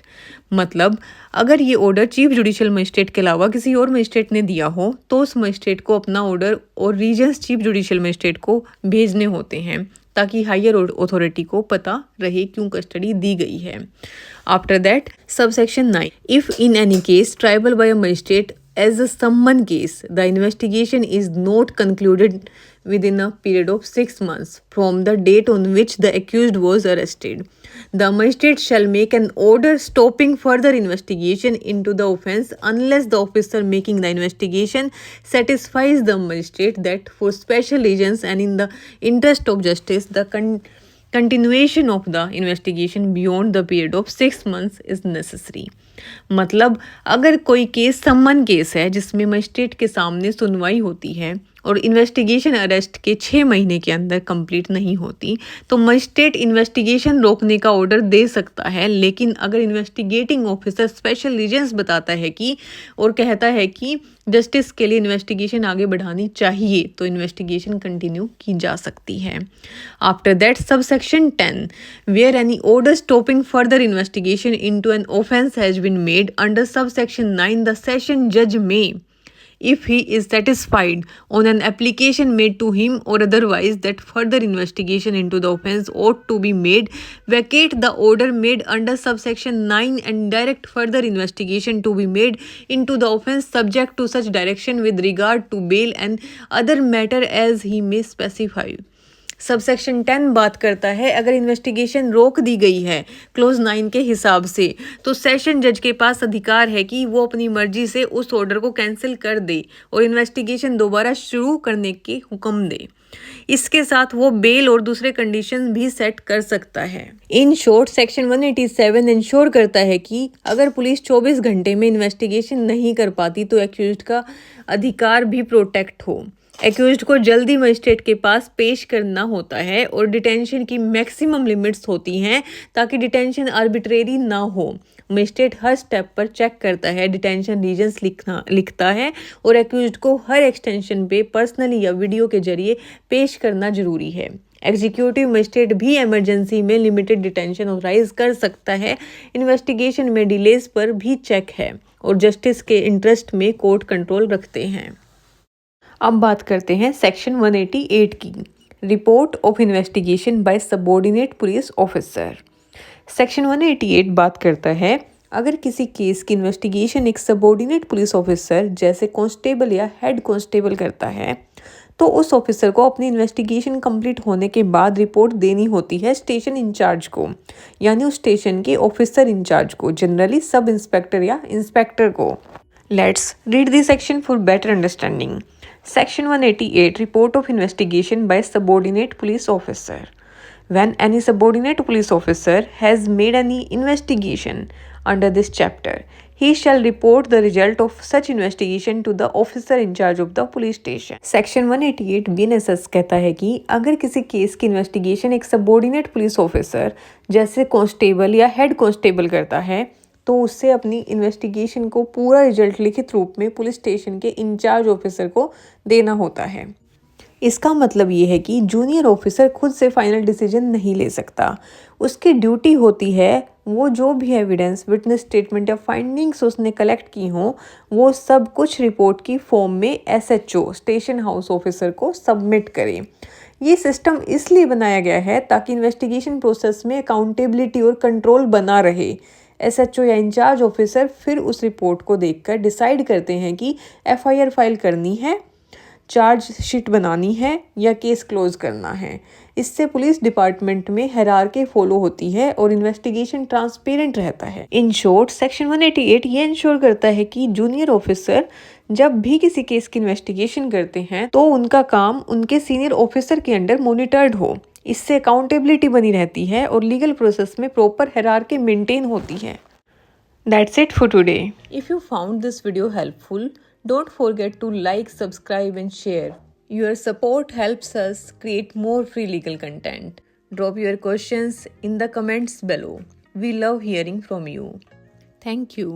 S1: मतलब अगर ये order chief judicial magistrate के अलावा किसी और magistrate ने दिया हो तो उस मजिस्ट्रेट को अपना ऑर्डर और रीजंस चीफ जुडिशियल मजिस्ट्रेट को भेजने होते हैं ताकि हायर ऑथोरिटी को पता रहे क्यों कस्टडी दी गई है। After that subsection 9, if in any case tribal bye a magistrate as a summon case, the investigation is not concluded within a period of 6 months from the date on which the accused was arrested, the magistrate shall make an order stopping further investigation into the offence unless the officer making the investigation satisfies the magistrate that for special reasons and in the interest of justice the continuation of the investigation beyond the period of 6 months is necessary। मतलब अगर कोई case सम्मन case है जिसमें magistrate के सामने सुनवाई होती है और इन्वेस्टिगेशन अरेस्ट के 6 महीने के अंदर कंप्लीट नहीं होती तो मजिस्ट्रेट इन्वेस्टिगेशन रोकने का ऑर्डर दे सकता है, लेकिन अगर इन्वेस्टिगेटिंग ऑफिसर स्पेशल रीजंस बताता है कि और कहता है कि जस्टिस के लिए इन्वेस्टिगेशन आगे बढ़ानी चाहिए तो इन्वेस्टिगेशन कंटिन्यू की जा सकती है। After that subsection 10, where any order stopping further investigation into an offence has been made under subsection 9, the session जज में, if he is satisfied on an application made to him or otherwise that further investigation into the offence ought to be made, vacate the order made under subsection 9 and direct further investigation to be made into the offence subject to such direction with regard to bail and other matter as he may specify। Subsection 10 बात करता है अगर investigation रोक दी गई है close 9 के हिसाब से तो सेशन जज के पास अधिकार है कि वो अपनी मर्जी से उस ऑर्डर को कैंसिल कर दे और इन्वेस्टिगेशन दोबारा शुरू करने के हुक्म दे। इसके साथ वो बेल और दूसरे कंडीशन भी सेट कर सकता है। इन शॉर्ट सेक्शन 187 इंश्योर करता है कि अगर पुलिस 24 घंटे में इन्वेस्टिगेशन नहीं कर पाती तो एक्यूज्ड का अधिकार भी प्रोटेक्ट हो। एक्यूज्ड को जल्दी मजिस्ट्रेट के पास पेश करना होता है और डिटेंशन की मैक्सिमम लिमिट्स होती हैं ताकि डिटेंशन आर्बिट्रेरी ना हो। मजिस्ट्रेट हर स्टेप पर चेक करता है, डिटेंशन रीजंस लिखता है और एक्यूज्ड को हर एक्सटेंशन पे पर्सनली या वीडियो के जरिए पेश करना जरूरी है। एग्जीक्यूटिव मजिस्ट्रेट भी इमरजेंसी में लिमिटेड डिटेंशन ऑथराइज कर सकता है। इन्वेस्टिगेशन में डिलेज पर भी चेक है और जस्टिस के इंटरेस्ट में कोर्ट कंट्रोल रखते हैं। अब बात करते हैं सेक्शन 188 की, report of investigation by subordinate police officer. Section 188 बात करता है अगर किसी केस की इन्वेस्टिगेशन एक सबऑर्डिनेट पुलिस ऑफिसर जैसे कांस्टेबल या हेड कांस्टेबल करता है तो उस ऑफिसर को अपनी इन्वेस्टिगेशन कंप्लीट होने के बाद रिपोर्ट देनी होती है स्टेशन इंचार्ज को, यानी उस स्टेशन के ऑफिसर इंचार्ज को, जनरली सब इंस्पेक्टर या इंस्पेक्टर को। Let's read this section for better understanding. Section 188 Report of Investigation by Subordinate Police Officer. When any subordinate police officer has made any investigation under this chapter, he shall report the result of such investigation to the officer in charge of the police station. Section 188 BNSS कहता है कि अगर किसी case की investigation एक subordinate police officer जैसे constable या head constable करता है तो उससे अपनी इन्वेस्टिगेशन को पूरा रिजल्ट लिखित रूप में पुलिस स्टेशन के इंचार्ज ऑफिसर को देना होता है। इसका मतलब ये है कि जूनियर ऑफिसर खुद से फाइनल डिसीजन नहीं ले सकता। उसकी ड्यूटी होती है वो जो भी एविडेंस, विटनेस स्टेटमेंट या फाइंडिंग्स उसने कलेक्ट की हों वो सब कुछ रिपोर्ट की फॉर्म में SHO स्टेशन हाउस ऑफिसर को सबमिट करे। ये सिस्टम इसलिए बनाया गया है ताकि इन्वेस्टिगेशन प्रोसेस में अकाउंटेबिलिटी और कंट्रोल बना रहे। SHO या इंचार्ज ऑफिसर फिर उस रिपोर्ट को देखकर डिसाइड करते हैं कि FIR फाइल करनी है, चार्ज शीट बनानी है या केस क्लोज करना है। इससे पुलिस डिपार्टमेंट में हायरार्की फॉलो होती है और इन्वेस्टिगेशन ट्रांसपेरेंट रहता है। इन शॉर्ट सेक्शन 188 ये इंश्योर करता है कि जूनियर ऑफिसर जब भी किसी केस की इन्वेस्टिगेशन करते हैं तो उनका काम उनके सीनियर ऑफिसर के अंडर मॉनिटर्ड हो। इससे अकाउंटेबिलिटी बनी रहती है और लीगल प्रोसेस में प्रॉपर हायरार्की मेंटेन होती है। That's it for today. If you found this video helpful, don't forget to like, subscribe and share. Your support helps us create more free legal content. Drop your questions in the comments below. We love hearing from you. Thank you.